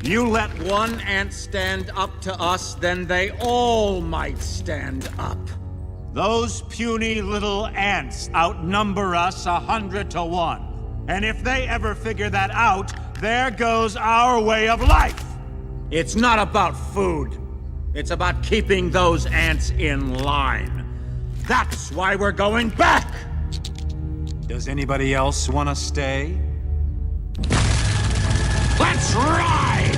You let one ant stand up to us, then they all might stand up. Those puny little ants outnumber us 100 to 1. And if they ever figure that out, there goes our way of life. It's not about food. It's about keeping those ants in line. That's why we're going back. Does anybody else want to stay? Let's ride!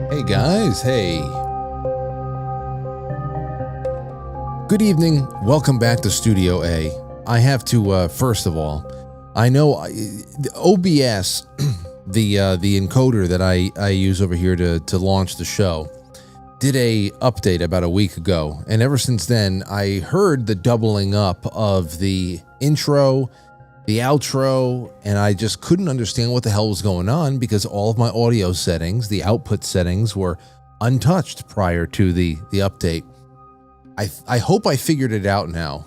Hey guys, hey. Good evening. Welcome back to Studio A. I have to, first of all, I know the OBS, the encoder that I use over here to launch the show, did a update about a week ago. And ever since then, I heard the doubling up of the intro, the outro, and I just couldn't understand what the hell was going on because all of my audio settings, the output settings, were untouched prior to the update. I hope I figured it out now.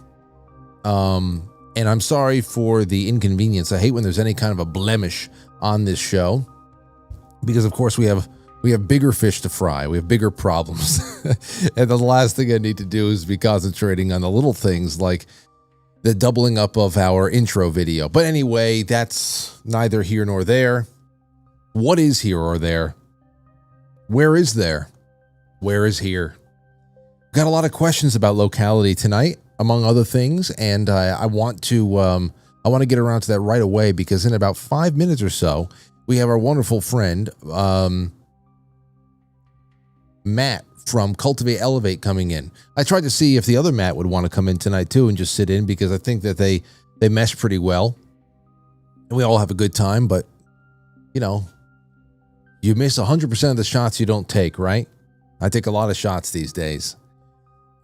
And I'm sorry for the inconvenience. I hate when there's any kind of a blemish on this show because, of course, we have bigger fish to fry. We have bigger problems. And the last thing I need to do is be concentrating on the little things like the doubling up of our intro video. But anyway, that's neither here nor there. What is here or there? Where is there? Where is here? Got a lot of questions about locality tonight, among other things, and I want to get around to that right away because in about 5 minutes or so, we have our wonderful friend Matt from Cultivate Elevate coming in. I tried to see if the other Matt would want to come in tonight too and just sit in because I think that they mesh pretty well. And we all have a good time, but you know, you miss 100% of the shots you don't take, right? I take a lot of shots these days.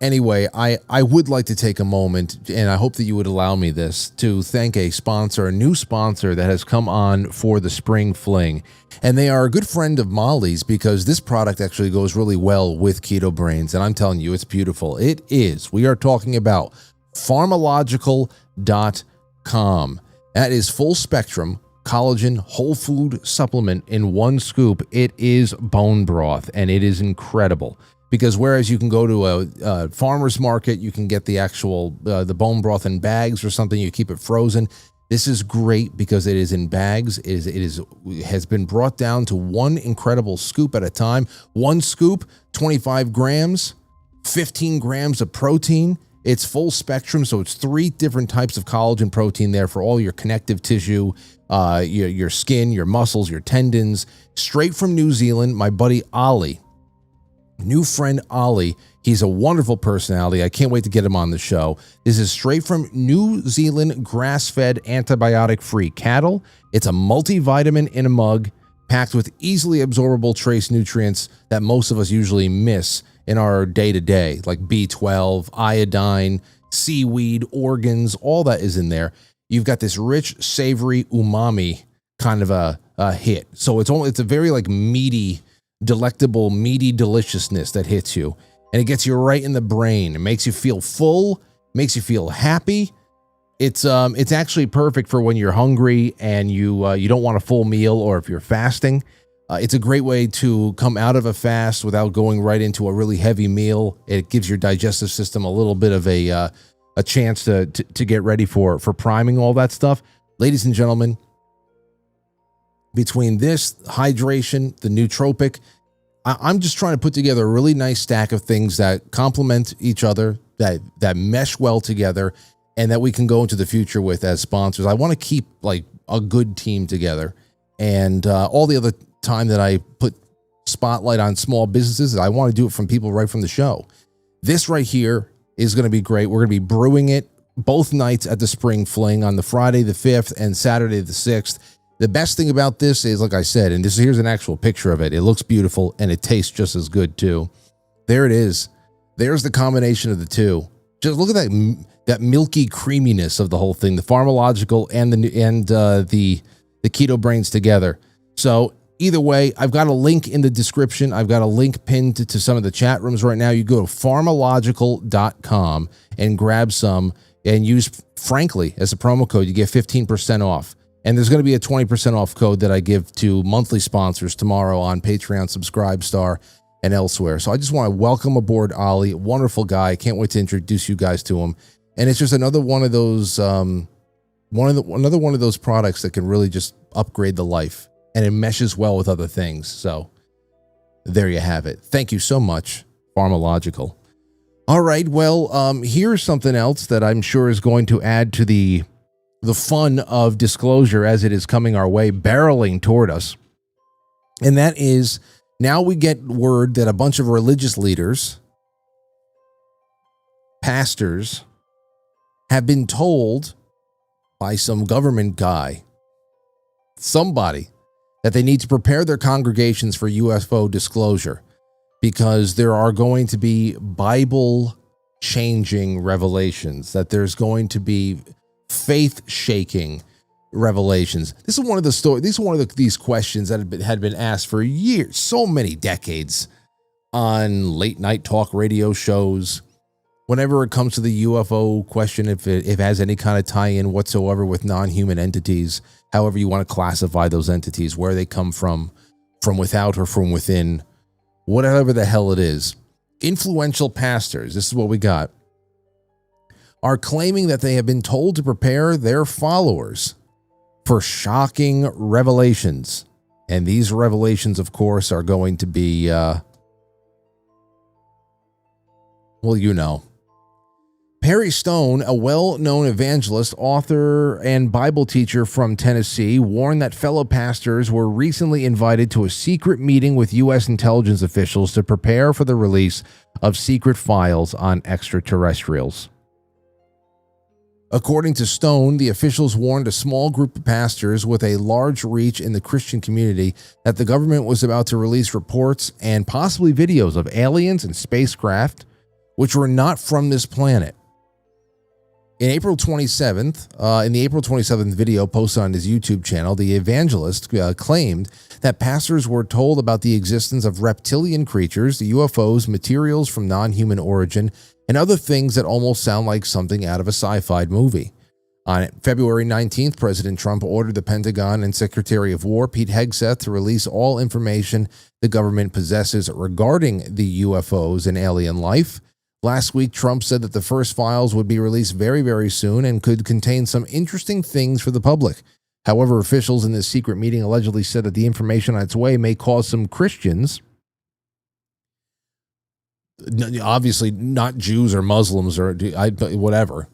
Anyway, I would like to take a moment, and I hope that you would allow me this, to thank a sponsor, a new sponsor that has come on for the Spring Fling. And they are a good friend of Molly's because this product actually goes really well with Keto Brains. And I'm telling you, it's beautiful. It is. We are talking about Farmalogical.com. That is full spectrum collagen whole food supplement in one scoop. It is bone broth, and it is incredible. Because whereas you can go to a farmer's market, you can get the actual the bone broth in bags or something, you keep it frozen. This is great because it is in bags. It has been brought down to one incredible scoop at a time. One scoop, 25 grams, 15 grams of protein. It's full spectrum, so it's 3 different types of collagen protein there for all your connective tissue, your skin, your muscles, your tendons. Straight from New Zealand, my buddy Ollie. New friend Ollie, he's a wonderful personality. I can't wait to get him on the show. This is straight from New Zealand grass-fed antibiotic-free cattle. It's a multivitamin in a mug packed with easily absorbable trace nutrients that most of us usually miss in our day-to-day, like B12, iodine, seaweed, organs, all that is in there. You've got this rich, savory umami kind of a hit. So it's a very like meaty, delectable, meaty deliciousness that hits you, and it gets you right in the brain. It makes you feel full, makes you feel happy. It's actually perfect for when you're hungry and you don't want a full meal, or if you're fasting. It's a great way to come out of a fast without going right into a really heavy meal. It gives your digestive system a little bit of a chance to get ready for priming, all that stuff. Ladies and gentlemen, between this, hydration, the nootropic, I'm just trying to put together a really nice stack of things that complement each other, that mesh well together, and that we can go into the future with as sponsors. I want to keep like a good team together. And all the other time that I put spotlight on small businesses, I want to do it from people right from the show. This right here is going to be great. We're going to be brewing it both nights at the Spring Fling on the Friday the 5th and Saturday the 6th. The best thing about this is, like I said, and here's an actual picture of it. It looks beautiful and it tastes just as good too. There it is. There's the combination of the two. Just look at that milky creaminess of the whole thing. The Farmalogical and the Keto Brains together. So either way, I've got a link in the description. I've got a link pinned to some of the chat rooms right now. You go to farmalogical.com and grab some and use Frankly as a promo code. You get 15% off. And there's going to be a 20% off code that I give to monthly sponsors tomorrow on Patreon, Subscribestar, and elsewhere. So I just want to welcome aboard Ollie, wonderful guy. Can't wait to introduce you guys to him. And it's just another one of those another one of those products that can really just upgrade the life, and it meshes well with other things. So there you have it. Thank you so much, Farmalogical. All right, well, here's something else that I'm sure is going to add to the fun of disclosure as it is coming our way, barreling toward us. And that is, now we get word that a bunch of religious leaders, pastors, have been told by some government guy, somebody, that they need to prepare their congregations for UFO disclosure because there are going to be Bible-changing revelations, that there's going to be faith-shaking revelations. This is one of the stories. These are one of these questions that had been asked for years, so many decades, on late night talk radio shows. Whenever it comes to the UFO question, if it has any kind of tie-in whatsoever with non-human entities, however you want to classify those entities, where they come from without or from within, whatever the hell it is, influential pastors, this is what we got, are claiming that they have been told to prepare their followers for shocking revelations. And these revelations, of course, are going to be, well, you know. Perry Stone, a well-known evangelist, author, and Bible teacher from Tennessee, warned that fellow pastors were recently invited to a secret meeting with U.S. intelligence officials to prepare for the release of secret files on extraterrestrials. According to Stone, the officials warned a small group of pastors with a large reach in the Christian community that the government was about to release reports and possibly videos of aliens and spacecraft which were not from this planet. In the April 27th video posted on his YouTube channel, the evangelist claimed that pastors were told about the existence of reptilian creatures, UFOs, materials from non-human origin, and other things that almost sound like something out of a sci-fi movie. On February 19th, President Trump ordered the Pentagon and Secretary of War Pete Hegseth to release all information the government possesses regarding the UFOs and alien life. Last week, Trump said that the first files would be released very, very soon and could contain some interesting things for the public. However, officials in this secret meeting allegedly said that the information on its way may cause some Christians, obviously not Jews or Muslims or whatever,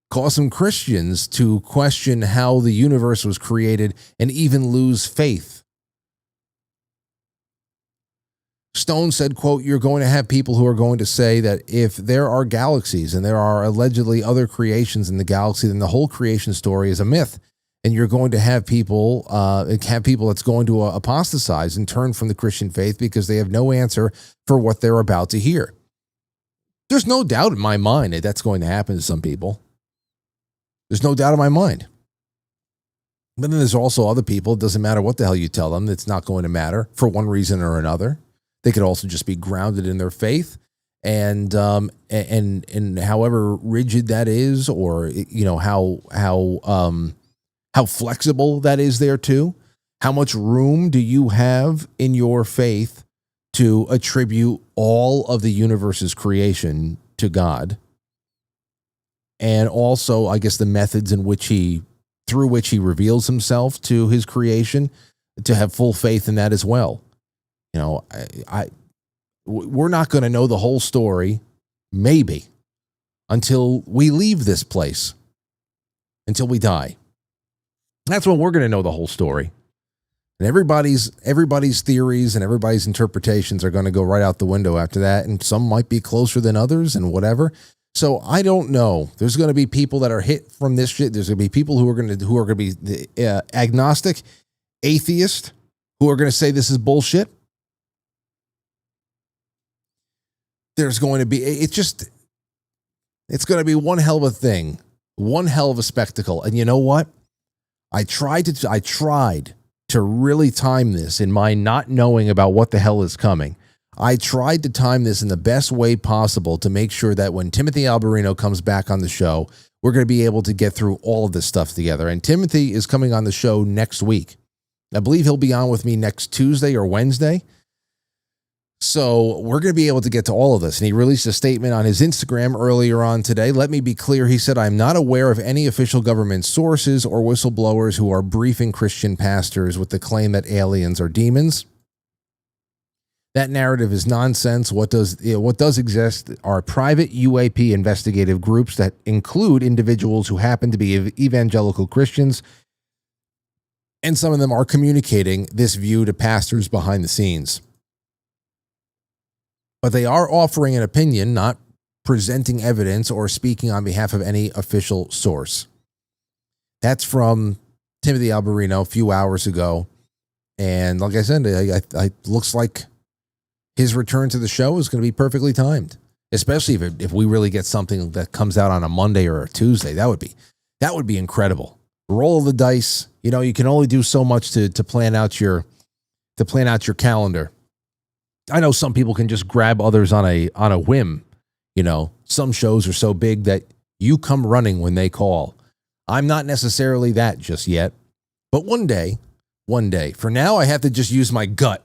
cause some Christians to question how the universe was created and even lose faith. Stone said, quote, "You're going to have people who are going to say that if there are galaxies and there are allegedly other creations in the galaxy, then the whole creation story is a myth. And you're going to have people that's going to apostatize and turn from the Christian faith because they have no answer for what they're about to hear." There's no doubt in my mind that that's going to happen to some people. There's no doubt in my mind. But then there's also other people, it doesn't matter what the hell you tell them, it's not going to matter for one reason or another. They could also just be grounded in their faith, and however rigid that is, or how flexible that is there too. How much room do you have in your faith to attribute all of the universe's creation to God? And also, I guess, the methods through which he reveals himself to his creation, to have full faith in that as well. We're not going to know the whole story, maybe, until we leave this place, until we die. That's when we're going to know the whole story. And everybody's theories and everybody's interpretations are going to go right out the window after that. And some might be closer than others and whatever. So I don't know. There's going to be people that are hit from this shit. There's going to be people who are going to be agnostic, atheist, who are going to say this is bullshit. There's going to be it's going to be one hell of a thing, one hell of a spectacle. And you know what? I tried to really time this in my not knowing about what the hell is coming. I tried to time this in the best way possible to make sure that when Timothy Alberino comes back on the show, we're going to be able to get through all of this stuff together. And Timothy is coming on the show next week. I believe he'll be on with me next Tuesday or Wednesday. So we're going to be able to get to all of this. And he released a statement on his Instagram earlier on today. Let me be clear. He said, I'm not aware of any official government sources or whistleblowers who are briefing Christian pastors with the claim that aliens are demons. That narrative is nonsense. What does exist are private UAP investigative groups that include individuals who happen to be evangelical Christians. And some of them are communicating this view to pastors behind the scenes. But they are offering an opinion, not presenting evidence or speaking on behalf of any official source. That's from Timothy Alberino a few hours ago. And like I said, it looks like his return to the show is going to be perfectly timed, especially if we really get something that comes out on a Monday or a Tuesday. That would be incredible. Roll the dice. You know, you can only do so much to plan out your calendar. I know some people can just grab others on a whim. You know, some shows are so big that you come running when they call. I'm not necessarily that just yet, but one day. For now, I have to just use my gut.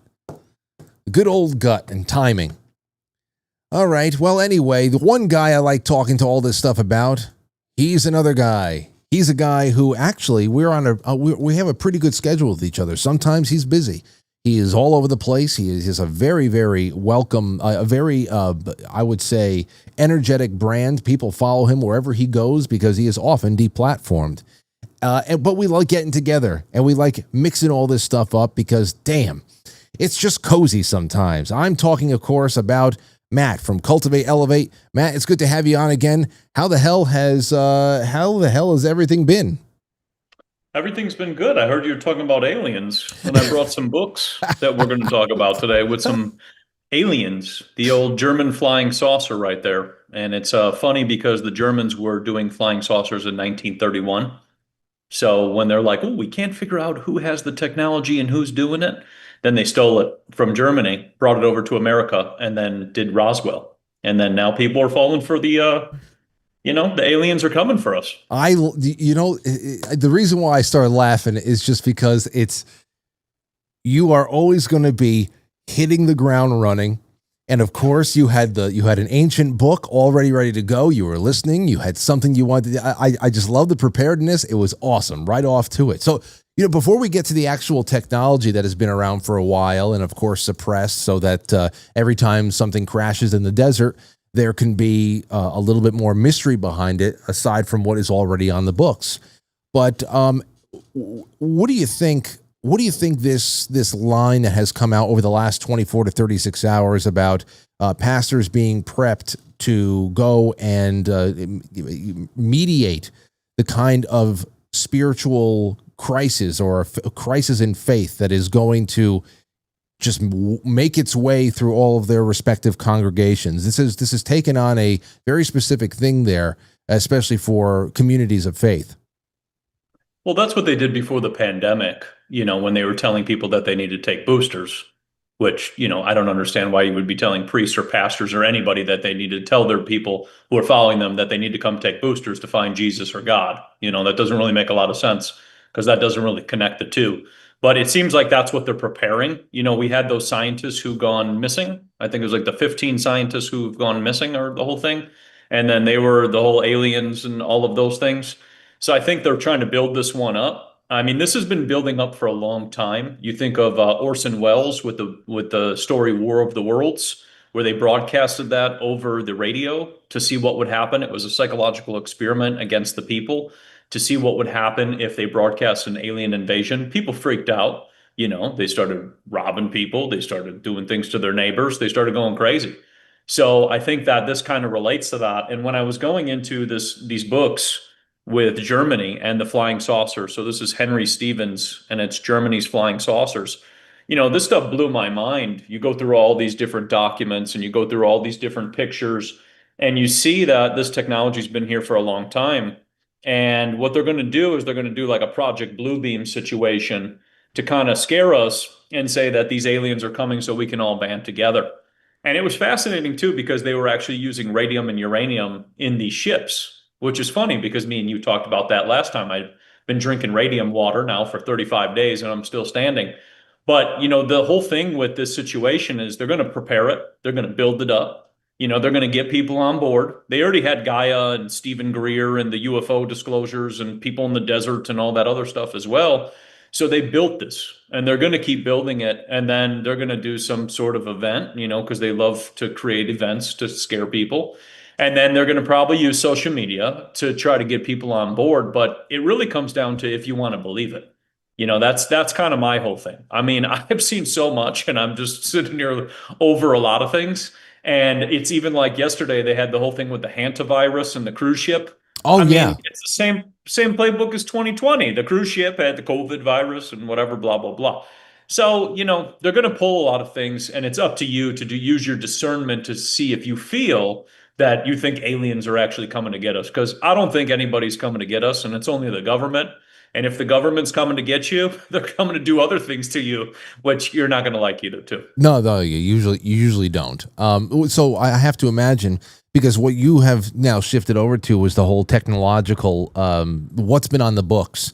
Good old gut and timing. All right. Well, anyway, the one guy I like talking to all this stuff about, he's another guy. He's a guy who actually we have a pretty good schedule with each other. Sometimes he's busy. He is all over the place. He is a very, very welcome, I would say, energetic brand. People follow him wherever he goes because he is often deplatformed. But we like getting together and we like mixing all this stuff up because, damn, it's just cozy sometimes. I'm talking, of course, about Matt from Cultivate, Elevate. Matt, it's good to have you on again. How the hell has everything been? Everything's been good. I heard you were talking about aliens, and I brought some books that we're going to talk about today with some aliens, the old German flying saucer right there. And it's funny because the Germans were doing flying saucers in 1931. So when they're like, oh, we can't figure out who has the technology and who's doing it, then they stole it from Germany, brought it over to America, and then did Roswell. And then now people are falling for the aliens are coming for us. The reason why I started laughing is just because you are always going to be hitting the ground running. And of course you had an ancient book already ready to go. You were listening. You had something you wanted. I just love the preparedness. It was awesome. Right off to it. So, before we get to the actual technology that has been around for a while and of course suppressed so that every time something crashes in the desert, there can be a little bit more mystery behind it, aside from what is already on the books. But what do you think? What do you think this line that has come out over the last 24 to 36 hours about pastors being prepped to go and mediate the kind of spiritual crisis or a crisis in faith that is going to just make its way through all of their respective congregations? This is taken on a very specific thing there, especially for communities of faith. Well, that's what they did before the pandemic, when they were telling people that they need to take boosters, which, I don't understand why you would be telling priests or pastors or anybody that they need to tell their people who are following them that they need to come take boosters to find Jesus or God. That doesn't really make a lot of sense because that doesn't really connect the two. But it seems like that's what they're preparing. We had those scientists who've gone missing. I think it was like the 15 scientists who've gone missing or the whole thing. And then they were the whole aliens and all of those things. So I think they're trying to build this one up. I mean, this has been building up for a long time. You think of Orson Welles with the story War of the Worlds, where they broadcasted that over the radio to see what would happen. It was a psychological experiment against the people to see what would happen if they broadcast an alien invasion. People freaked out. They started robbing people. They started doing things to their neighbors. They started going crazy. So I think that this kind of relates to that. And when I was going into these books with Germany and the flying saucer, so this is Henry Stevens and it's Germany's flying saucers. This stuff blew my mind. You go through all these different documents and you go through all these different pictures, and you see that this technology's been here for a long time. And what they're going to do is they're going to do like a Project Bluebeam situation to kind of scare us and say that these aliens are coming so we can all band together. And it was fascinating too because they were actually using radium and uranium in these ships, which is funny because me and you talked about that last time. I've been drinking radium water now for 35 days and I'm still standing. But, the whole thing with this situation is they're going to prepare it, they're going to build it up. They're going to get people on board. They already had Gaia and Stephen Greer and the UFO disclosures and people in the desert and all that other stuff as well. So they built this and they're going to keep building it. And then they're going to do some sort of event, because they love to create events to scare people. And then they're going to probably use social media to try to get people on board. But it really comes down to if you want to believe it. That's kind of my whole thing. I mean, I've seen so much and I'm just sitting here over a lot of things. And it's even like yesterday, they had the whole thing with the hantavirus and the cruise ship. Oh, I yeah. mean, it's the same playbook as 2020. The cruise ship had the COVID virus and whatever, blah, blah, blah. So, they're going to pull a lot of things, and it's up to you to use your discernment to see if you feel that you think aliens are actually coming to get us. Because I don't think anybody's coming to get us, and it's only the government. And if the government's coming to get you, they're coming to do other things to you, which you're not going to like either, too. No, you usually don't. So I have to imagine, because what you have now shifted over to was the whole technological, what's been on the books,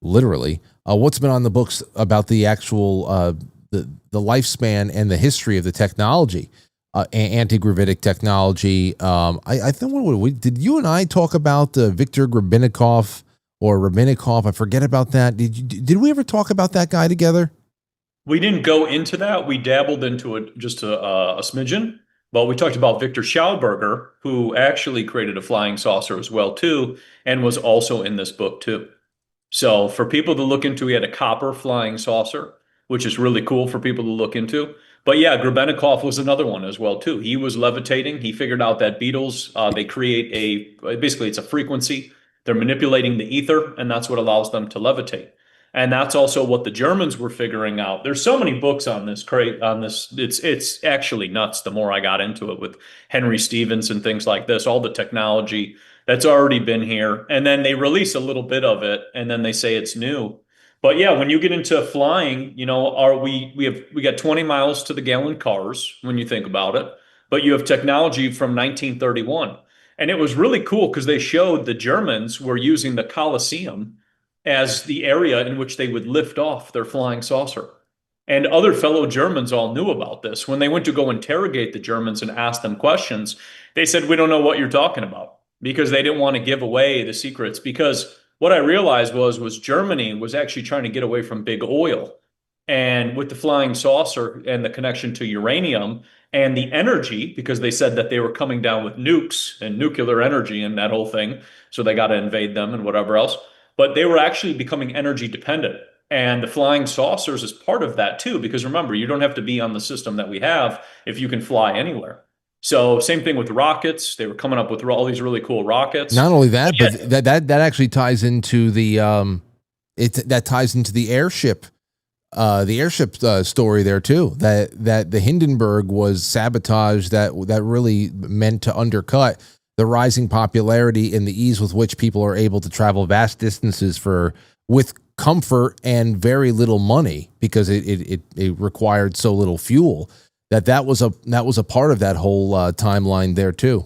literally, what's been on the books about the actual the lifespan and the history of the technology, anti-gravitic technology. I think did you and I talk about Viktor Grabinikov or Rabinikov? I forget about that. Did we ever talk about that guy together? We didn't go into that. We dabbled into it just a smidgen. But we talked about Victor Schauberger, who actually created a flying saucer as well, too, and was also in this book, too. So for people to look into, he had a copper flying saucer, which is really cool for people to look into. But yeah, Grebennikov was another one as well too. He was levitating. He figured out that beetles, they create basically it's a frequency. They're manipulating the ether, and that's what allows them to levitate. And that's also what the Germans were figuring out. There's so many books on this. It's actually nuts. The more I got into it with Henry Stevens and things like this, all the technology that's already been here, and then they release a little bit of it, and then they say it's new. But yeah, when you get into flying, we got 20 miles to the gallon cars when you think about it, but you have technology from 1931, and it was really cool because they showed the Germans were using the Colosseum as the area in which they would lift off their flying saucer. And other fellow Germans all knew about this. When they went to go interrogate the Germans and ask them questions, they said, "We don't know what you're talking about," because they didn't want to give away the secrets. Because what I realized was Germany was actually trying to get away from big oil. And with the flying saucer and the connection to uranium and the energy, because they said that they were coming down with nukes and nuclear energy and that whole thing. So they got to invade them and whatever else. But they were actually becoming energy dependent. And the flying saucers is part of that too, because remember, you don't have to be on the system that we have if you can fly anywhere. So same thing with rockets. They were coming up with all these really cool rockets. Not only that, but that actually ties into that ties into the airship story there too. That the Hindenburg was sabotage that really meant to undercut the rising popularity and the ease with which people are able to travel vast distances with comfort and very little money, because it required so little fuel. That was a part of that whole timeline there too.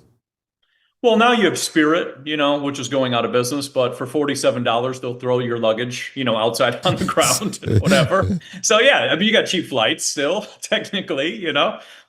Well, now you have Spirit, which is going out of business, but for $47, they'll throw your luggage, outside on the ground and whatever. So yeah, I mean, you got cheap flights still, technically,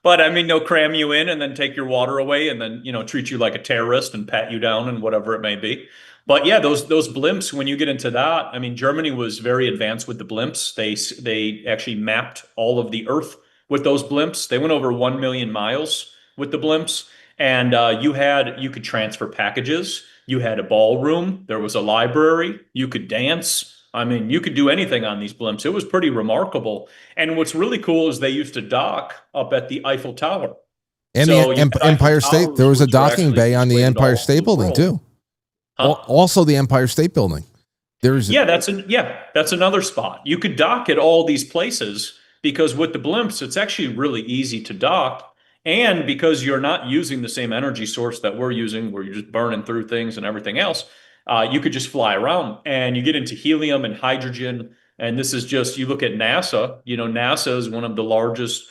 but I mean, they'll cram you in and then take your water away and then, treat you like a terrorist and pat you down and whatever it may be. But yeah, those blimps, when you get into that, I mean, Germany was very advanced with the blimps. They actually mapped all of the Earth with those blimps. They went over 1 million miles with the blimps. And you could transfer packages. You had a ballroom. There was a library. You could dance. I mean, you could do anything on these blimps. It was pretty remarkable. And what's really cool is they used to dock up at the Eiffel Tower. And So the your docking Empire State, towers, there was a which are docking actually bay on the displayed Empire all State over the Building world. too. Huh? Also, the Empire State Building. There's That's another spot. You could dock at all these places because with the blimps, it's actually really easy to dock. And because you're not using the same energy source that we're using, where you're just burning through things and everything else, you could just fly around and you get into helium and hydrogen. And this is just, you look at NASA, NASA is one of the largest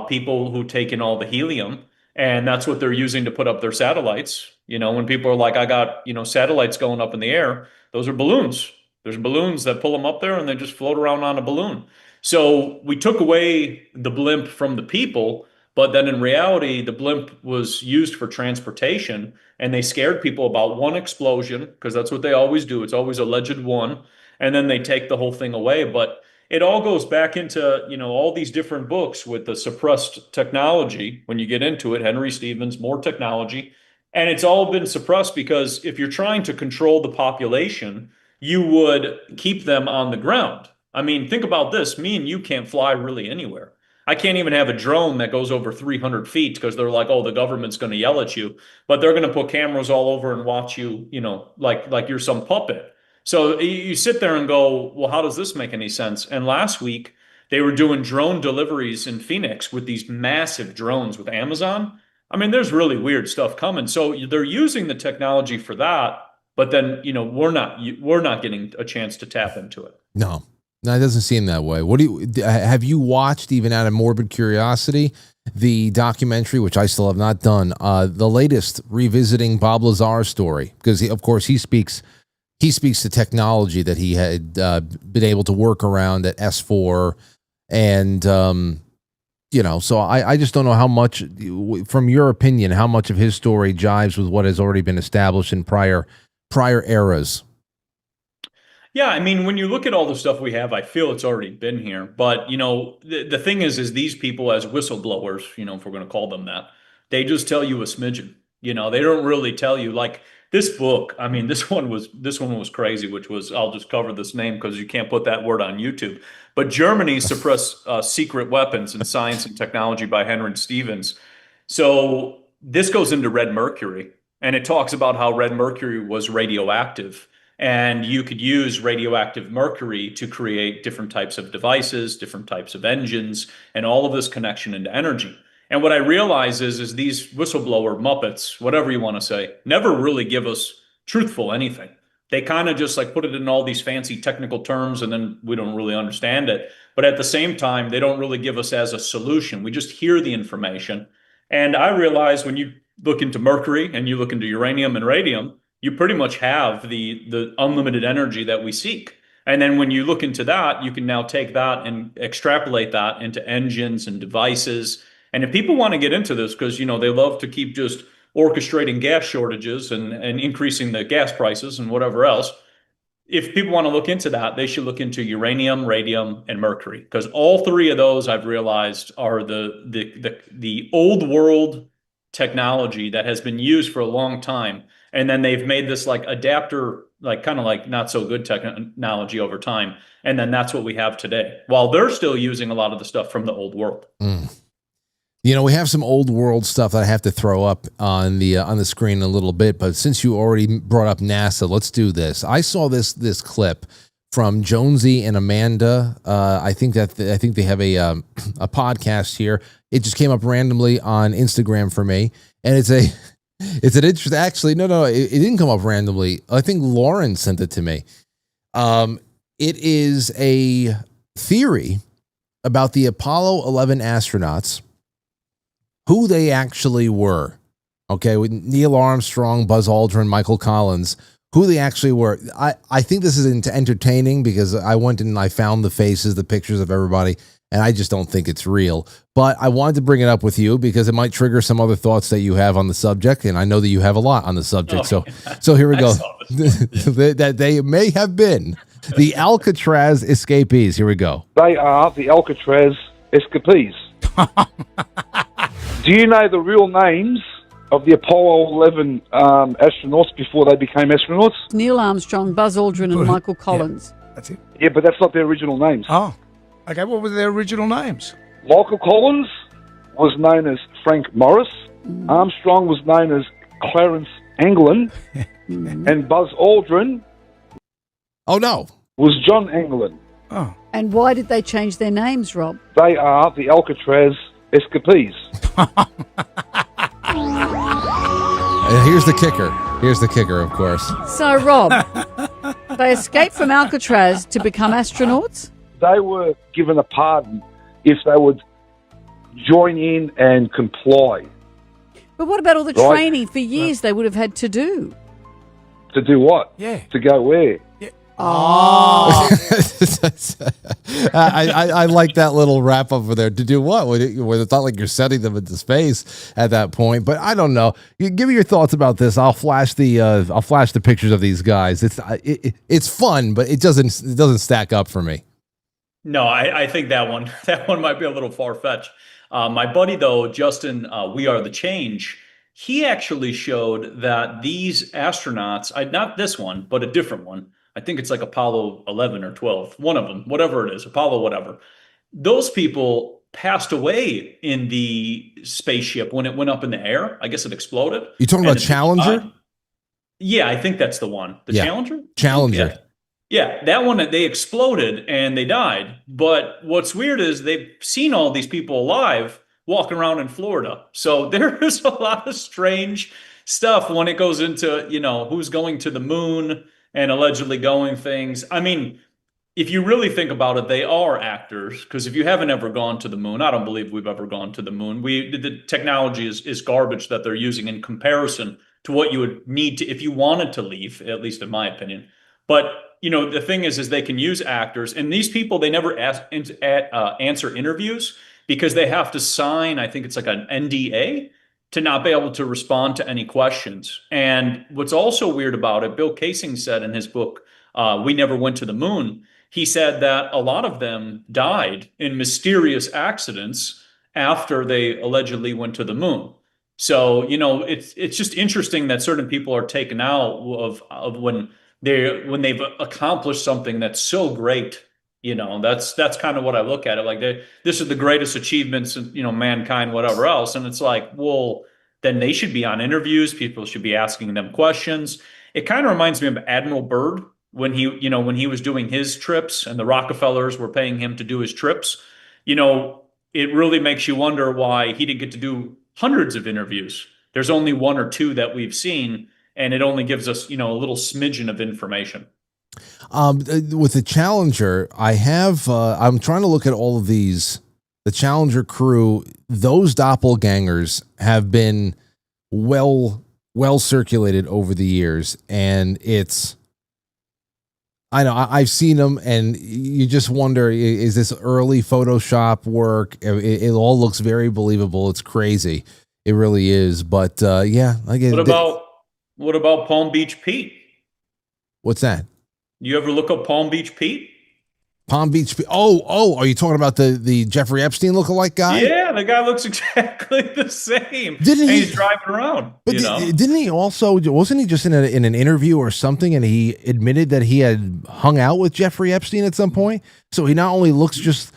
people who take in all the helium. And that's what they're using to put up their satellites. When people are like, I got, satellites going up in the air, those are balloons. There's balloons that pull them up there and they just float around on a balloon. So we took away the blimp from the people, but then in reality, the blimp was used for transportation and they scared people about one explosion because that's what they always do. It's always alleged one. And then they take the whole thing away. But it all goes back into, all these different books with the suppressed technology. When you get into it, Henry Stevens, more technology. And it's all been suppressed because if you're trying to control the population, you would keep them on the ground. I mean, think about this. Me and you can't fly really anywhere. I can't even have a drone that goes over 300 feet because they're like, oh, the government's going to yell at you, but they're going to put cameras all over and watch you, like you're some puppet. So you sit there and go, well, how does this make any sense? And last week, they were doing drone deliveries in Phoenix with these massive drones with Amazon. I mean, there's really weird stuff coming. So they're using the technology for that, but then, we're not getting a chance to tap into it. no, it doesn't seem that way. Have you watched, even out of morbid curiosity, the documentary, which I still have not done, the latest revisiting Bob Lazar's story? Because of course he speaks to technology that he had been able to work around at S4. And, so I just don't know how much, from your opinion, how much of his story jives with what has already been established in prior eras. Yeah, I mean, when you look at all the stuff we have, I feel it's already been here. But, the thing is these people as whistleblowers, if we're going to call them that, they just tell you a smidgen. They don't really tell you like this book. I mean, this one was crazy, which was, I'll just cover this name because you can't put that word on YouTube. But Germany suppressed secret weapons in science and technology by Henry Stevens. So this goes into red mercury, and it talks about how red mercury was radioactive. And you could use radioactive mercury to create different types of devices, different types of engines, and all of this connection into energy. And what I realize is these whistleblower Muppets, whatever you want to say, never really give us truthful anything. They kind of just like put it in all these fancy technical terms and then we don't really understand it. But at the same time, they don't really give us as a solution. We just hear the information. And I realize when you look into mercury and you look into uranium and radium, you pretty much have the unlimited energy that we seek. And then when you look into that, you can now take that and extrapolate that into engines and devices. And if people want to get into this, because they love to keep just orchestrating gas shortages and increasing the gas prices and whatever else, if people want to look into that, they should look into uranium, radium, and mercury, because all three of those I've realized are the old world technology that has been used for a long time. And then they've made this like adapter, like kind of like not so good technology over time. And then that's what we have today, while they're still using a lot of the stuff from the old world. We have some old world stuff that I have to throw up on the screen in a little bit, but since you already brought up NASA, let's do this. I saw this clip from Jonesy and Amanda. I think they have a podcast here. It just came up randomly on Instagram for me, and it's an interesting. Actually, no, it didn't come up randomly. I think Lauren sent it to me. It is a theory about the Apollo 11 astronauts, who they actually were. Okay, with Neil Armstrong, Buzz Aldrin, Michael Collins, who they actually were. I think this is entertaining because I went and I found the faces, the pictures of everybody, and I just don't think it's real. But I wanted to bring it up with you because it might trigger some other thoughts that you have on the subject, and I know that you have a lot on the subject. So here we go. That they may have been the Alcatraz escapees. Here we go. They are the Alcatraz escapees. Do you know the real names of the Apollo 11 astronauts before they became astronauts? Neil Armstrong, Buzz Aldrin, and Michael Collins. Yeah, that's it. Yeah, but that's not their original names. Oh, okay. What were their original names? Michael Collins was known as Frank Morris. Armstrong was known as Clarence Anglin, and Buzz Aldrin Oh, no. was John Anglin. Oh. And why did they change their names, Rob? They are the Alcatraz escapees. And here's the kicker. Here's the kicker, of course. So, Rob, they escaped from Alcatraz to become astronauts? They were given a pardon if they would join in and comply. But what about all the Right. training for years they would have had to do? To do what? Yeah. To go where? Oh. I like that little wrap up over there. To do what? Where it's not like you're sending them into space at that point. But I don't know. Give me your thoughts about this. I'll flash the pictures of these guys. It's fun, but it doesn't stack up for me. No, I think that one might be a little far-fetched. My buddy, though, Justin, We Are the Change, he actually showed that these astronauts, not this one, but a different one, I think it's like Apollo 11 or 12, one of them, whatever it is, Apollo whatever, those people passed away in the spaceship when it went up in the air. I guess it exploded. You talking about Challenger? Yeah, I think that's the one. The Challenger? Challenger. Yeah, that one, they exploded and they died. But what's weird is they've seen all these people alive walking around in Florida. So there is a lot of strange stuff when it goes into, who's going to the moon and allegedly going things. I mean, if you really think about it, they are actors, because if you haven't ever gone to the moon, I don't believe we've ever gone to the moon. The technology is garbage that they're using in comparison to what you would need to, if you wanted to leave, at least in my opinion. But the thing is they can use actors, and these people, they never answer interviews because they have to sign, I think it's like an NDA, to not be able to respond to any questions. And what's also weird about it, Bill Kaysing said in his book, We Never Went to the Moon, he said that a lot of them died in mysterious accidents after they allegedly went to the moon. So, it's just interesting that certain people are taken out of when they've accomplished something that's so great. That's kind of what I look at it like. This is the greatest achievements in mankind, whatever else, and it's like, well, then they should be on interviews. People should be asking them questions. It kind of reminds me of Admiral Byrd when he was doing his trips and the Rockefellers were paying him to do his trips. It really makes you wonder why he didn't get to do hundreds of interviews. There's only one or two that we've seen, and it only gives us a little smidgen of information. With the Challenger, I'm trying to look at all of these. The Challenger crew, those doppelgangers have been well circulated over the years, and I know I've seen them, and you just wonder, is this early Photoshop work? It all looks very believable. It's crazy. It really is. But yeah, What about Palm Beach Pete? What's that? You ever look up Palm Beach Pete? Palm Beach. Oh, are you talking about the Jeffrey Epstein lookalike guy? Yeah, the guy looks exactly the same. He's driving around. But didn't he also? Wasn't he just in an interview or something, and he admitted that he had hung out with Jeffrey Epstein at some point? So he not only looks just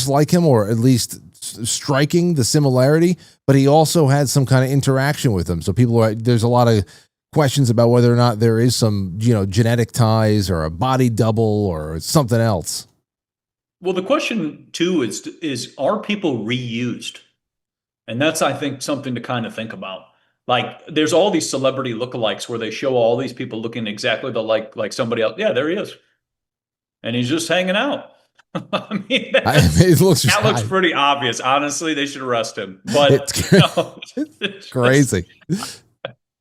like him, or at least striking the similarity, but he also had some kind of interaction with him. So there's a lot of questions about whether or not there is some genetic ties or a body double or something else. Well, the question too is are people reused? And that's, I think, something to kind of think about. Like, there's all these celebrity lookalikes where they show all these people looking exactly like somebody else. Yeah, there he is, and he's just hanging out. I mean, that looks pretty obvious. Honestly, they should arrest him. But it's crazy.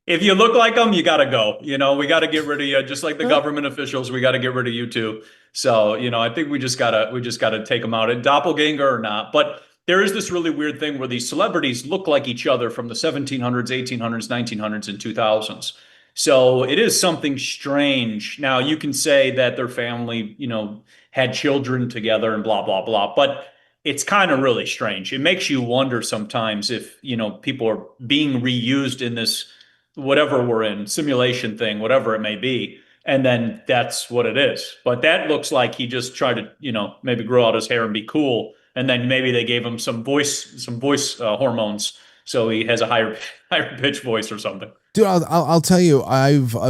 If you look like them, you got to go. We got to get rid of you, just like the government officials. We got to get rid of you too. So, I think we just gotta take them out, and doppelganger or not. But there is this really weird thing where these celebrities look like each other from the 1700s, 1800s, 1900s, and 2000s. So it is something strange. Now, you can say that their family, had children together and blah, blah, blah. But it's kind of really strange. It makes you wonder sometimes if, people are being reused in this, whatever we're in, simulation thing, whatever it may be. And then that's what it is. But that looks like he just tried to, maybe grow out his hair and be cool. And then maybe they gave him some voice hormones so he has a higher pitch voice or something. Dude, I'll tell you,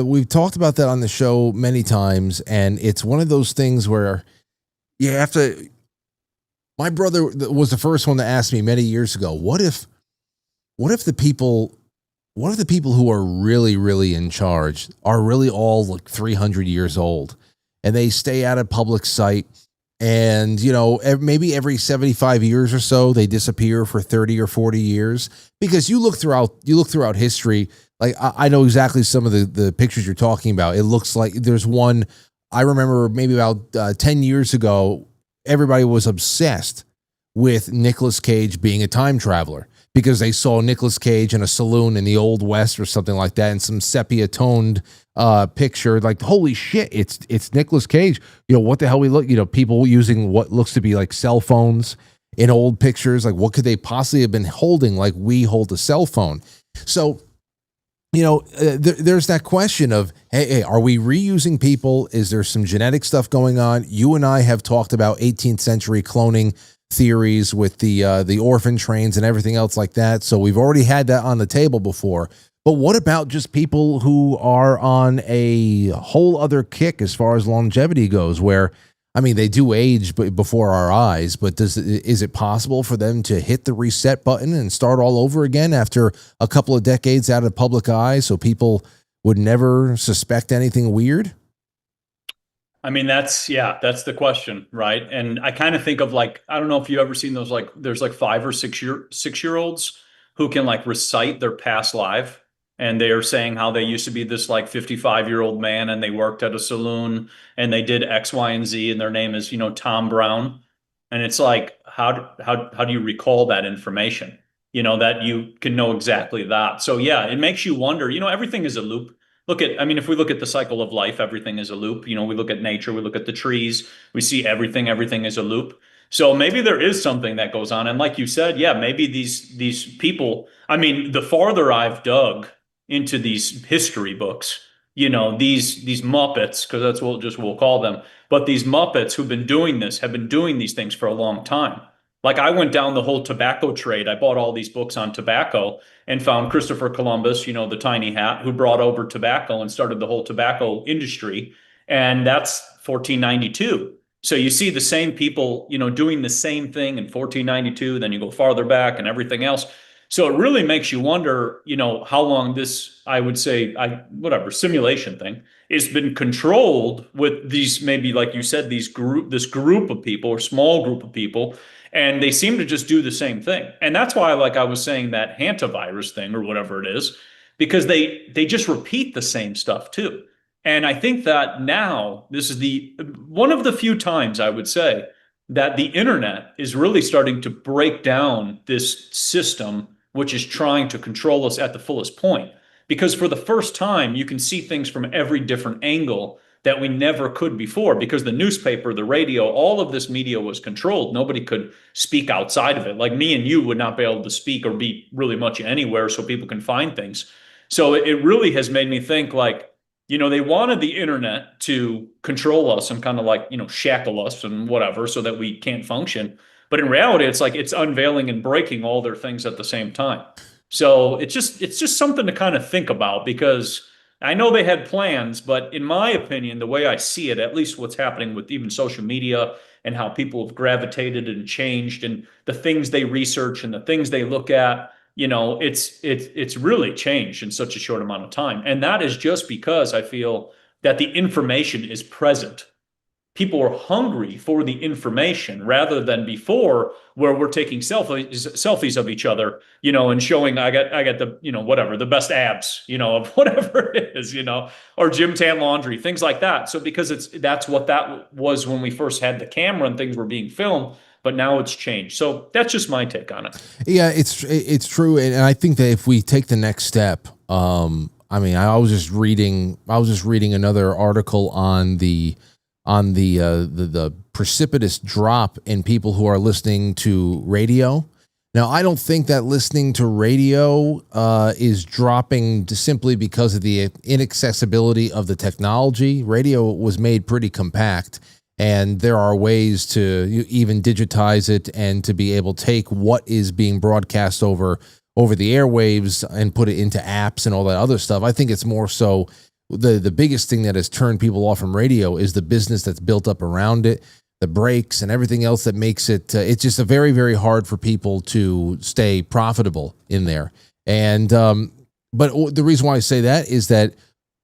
we've talked about that on the show many times, and it's one of those things where you have to. My brother was the first one to ask me many years ago, what if the people who are really, really in charge are really all like 300 years old, and they stay at a public site, and maybe every 75 years or so they disappear for 30 or 40 years? Because you look throughout history, like I know exactly some of the pictures you're talking about. It looks like there's one I remember maybe about 10 years ago. Everybody was obsessed with Nicolas Cage being a time traveler because they saw Nicolas Cage in a saloon in the Old West or something like that, and some sepia toned picture. Like, holy shit, it's Nicolas Cage. What the hell we look? People using what looks to be like cell phones in old pictures. Like, what could they possibly have been holding? Like we hold a cell phone. So, there's that question of, hey, are we reusing people? Is there some genetic stuff going on? You and I have talked about 18th century cloning theories with the orphan trains and everything else like that. So we've already had that on the table before. But what about just people who are on a whole other kick as far as longevity goes, where, I mean, they do age before our eyes, but is it possible for them to hit the reset button and start all over again after a couple of decades out of public eye, so people would never suspect anything weird? I mean, that's the question, right? And I kind of think of, like, I don't know if you ever seen those, like, there's like 5 or 6-year-olds who can like recite their past life. And they are saying how they used to be this like 55-year-old man, and they worked at a saloon, and they did X, Y, and Z, and their name is, Tom Brown. And it's like, how do you recall that information? That you can know exactly that. So yeah, it makes you wonder, everything is a loop. If we look at the cycle of life, everything is a loop. We look at nature, we look at the trees, we see everything is a loop. So maybe there is something that goes on. And like you said, yeah, maybe these people, I mean, the farther I've dug into these history books, these Muppets, because that's what we'll call them, but these Muppets who've been doing this have been doing these things for a long time. Like, I went down the whole tobacco trade. I bought all these books on tobacco and found Christopher Columbus, the tiny hat, who brought over tobacco and started the whole tobacco industry. And that's 1492. So you see the same people, doing the same thing in 1492, then you go farther back and everything else. So it really makes you wonder, how long this, I would say, simulation thing has been controlled with these, maybe like you said, this group of people, or small group of people, and they seem to just do the same thing. And that's why, like I was saying, that hantavirus thing or whatever it is, because they just repeat the same stuff too. And I think that now this is one of the few times, I would say, that the internet is really starting to break down this system, which is trying to control us at the fullest point. Because for the first time, you can see things from every different angle that we never could before, because the newspaper, the radio, all of this media was controlled. Nobody could speak outside of it. Like me and you would not be able to speak or be really much anywhere so people can find things. So it really has made me think, like, they wanted the internet to control us and kind of like, shackle us and whatever so that we can't function. But in reality, it's like it's unveiling and breaking all their things at the same time. So it's just something to kind of think about, because I know they had plans, but in my opinion, the way I see it, at least what's happening with even social media and how people have gravitated and changed and the things they research and the things they look at, it's really changed in such a short amount of time. And that is just because I feel that the information is present. People are hungry for the information rather than before, where we're taking selfies of each other, and showing I got the, whatever, the best abs, of whatever it is, or gym tan laundry, things like that. So because that's what that was when we first had the camera and things were being filmed, but now it's changed. So that's just my take on it. Yeah, it's true. And I think that if we take the next step, I was just reading another article on the precipitous drop in people who are listening to radio. Now, I don't think that listening to radio is dropping simply because of the inaccessibility of the technology. Radio was made pretty compact, and there are ways to even digitize it and to be able to take what is being broadcast over over the airwaves and put it into apps and all that other stuff. I think it's more so the biggest thing that has turned people off from radio is the business that's built up around it, the breaks and everything else that makes it, it's just a very, very hard for people to stay profitable in there. And, but the reason why I say that is that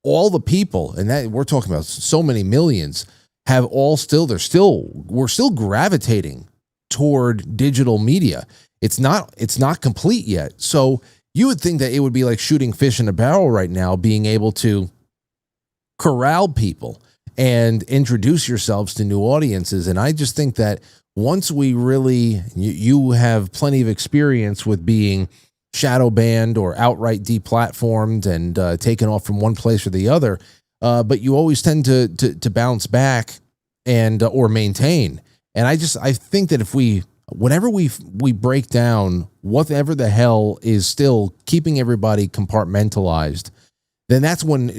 all the people, and that we're talking about so many millions, have all still, we're still gravitating toward digital media. It's not complete yet. So you would think that it would be like shooting fish in a barrel right now, being able to corral people and introduce yourselves to new audiences. And I just think that once we really, you have plenty of experience with being shadow banned or outright deplatformed and taken off from one place or the other, but you always tend to bounce back and or maintain. And I think that whenever we break down whatever the hell is still keeping everybody compartmentalized, then that's when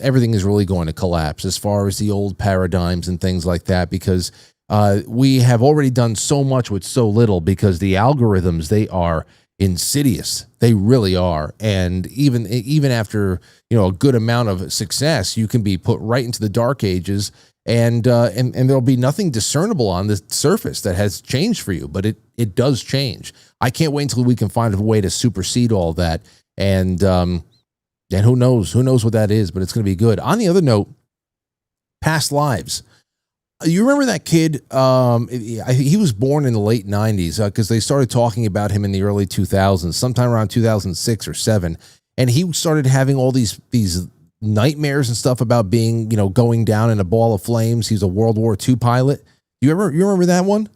everything is really going to collapse as far as the old paradigms and things like that, because we have already done so much with so little, because the algorithms, they are insidious. They really are. And even after, a good amount of success, you can be put right into the dark ages, and there'll be nothing discernible on the surface that has changed for you, but it does change. I can't wait until we can find a way to supersede all that. And who knows what that is, but it's going to be good. On the other note, past lives. You remember that kid? He was born in the late 90s because they started talking about him in the early 2000s, sometime around 2006 or 7. And he started having all these nightmares and stuff about being, going down in a ball of flames. He's a World War II pilot. You remember that one?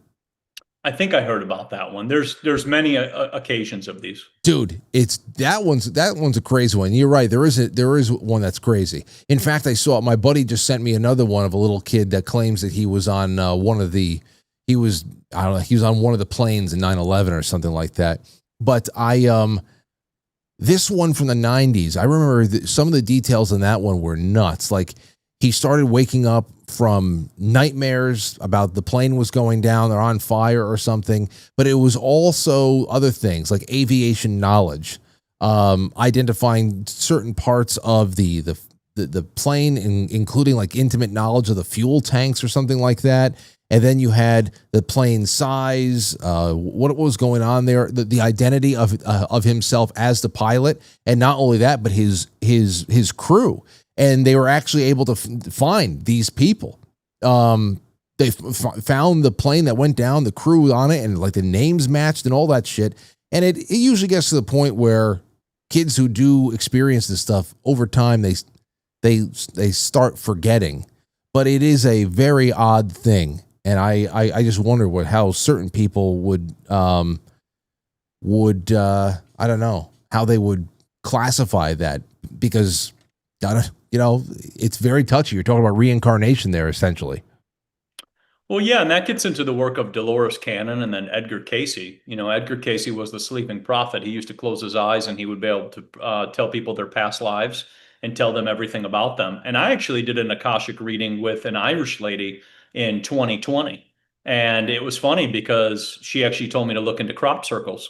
I think I heard about that one. There's many occasions of these. Dude, that one's a crazy one. You're right. There is one that's crazy. In fact, I saw my buddy just sent me another one of a little kid that claims that he was on he was on one of the planes in 9/11 or something like that. But this one from the 90s, I remember some of the details in that one were nuts. Like, he started waking up from nightmares about the plane was going down or on fire or something, but it was also other things like aviation knowledge, identifying certain parts of the plane, including like intimate knowledge of the fuel tanks or something like that. And then you had the plane size, what was going on there, the identity of himself as the pilot, and not only that, but his crew. And they were actually able to find these people. They found the plane that went down, the crew on it, and like the names matched and all that shit. And it usually gets to the point where kids who do experience this stuff over time, they start forgetting. But it is a very odd thing. And I just wonder how certain people would I don't know how they would classify that, because it's very touchy. You're talking about reincarnation there, essentially. Well, yeah, and that gets into the work of Dolores Cannon and then Edgar Cayce. Edgar Cayce was the sleeping prophet. He used to close his eyes and he would be able to tell people their past lives and tell them everything about them. And I actually did an Akashic reading with an Irish lady in 2020. And it was funny because she actually told me to look into crop circles.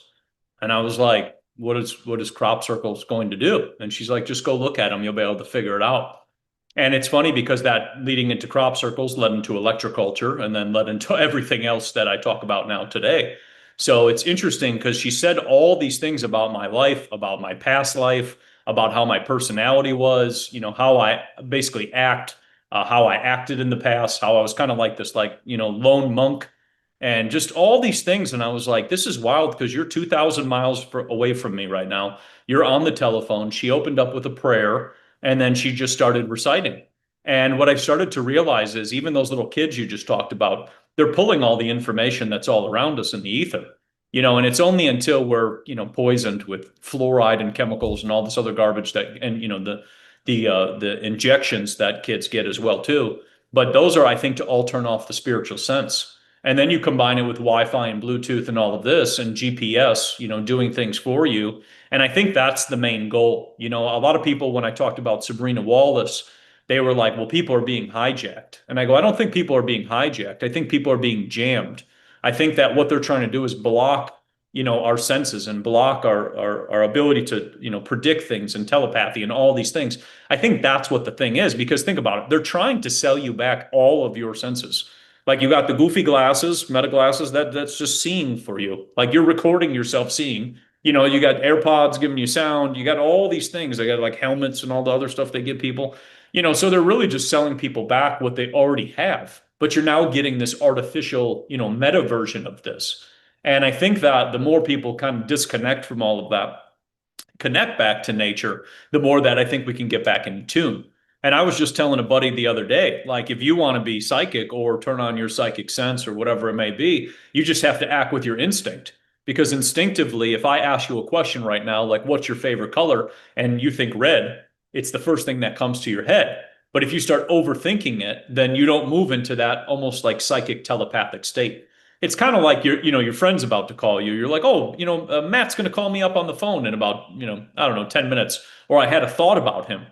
And I was like, what is crop circles going to do? And she's like, just go look at them. You'll be able to figure it out. And it's funny because that leading into crop circles led into electroculture and then led into everything else that I talk about now today. So it's interesting because she said all these things about my life, about my past life, about how my personality was, how I basically act, how I acted in the past, how I was kind of like this, lone monk, and just all these things. And I was like, this is wild because you're 2,000 miles away from me right now. You're on the telephone. She opened up with a prayer and then she just started reciting. And what I started to realize is even those little kids you just talked about, they're pulling all the information that's all around us in the ether. And it's only until we're, poisoned with fluoride and chemicals and all this other garbage the injections that kids get as well too. But those are, I think, to all turn off the spiritual sense. And then you combine it with Wi-Fi and Bluetooth and all of this and GPS, doing things for you. And I think that's the main goal. A lot of people, when I talked about Sabrina Wallace, they were like, well, people are being hijacked. And I go, I don't think people are being hijacked. I think people are being jammed. I think that what they're trying to do is block, our senses and block our ability to, predict things and telepathy and all these things. I think that's what the thing is, because think about it. They're trying to sell you back all of your senses. Like you got the goofy glasses, meta glasses, that's just seeing for you. Like you're recording yourself seeing. You got AirPods giving you sound. You got all these things. They got like helmets and all the other stuff they give people. So they're really just selling people back what they already have. But you're now getting this artificial, meta version of this. And I think that the more people kind of disconnect from all of that, connect back to nature, the more that I think we can get back in tune. And I was just telling a buddy the other day, like if you want to be psychic or turn on your psychic sense or whatever it may be, you just have to act with your instinct. Because instinctively, if I ask you a question right now, like what's your favorite color, and you think red, it's the first thing that comes to your head. But if you start overthinking it, then you don't move into that almost like psychic telepathic state. It's kind of like your friend's about to call you. You're like, oh, Matt's going to call me up on the phone in about, I don't know, 10 minutes. Or I had a thought about him.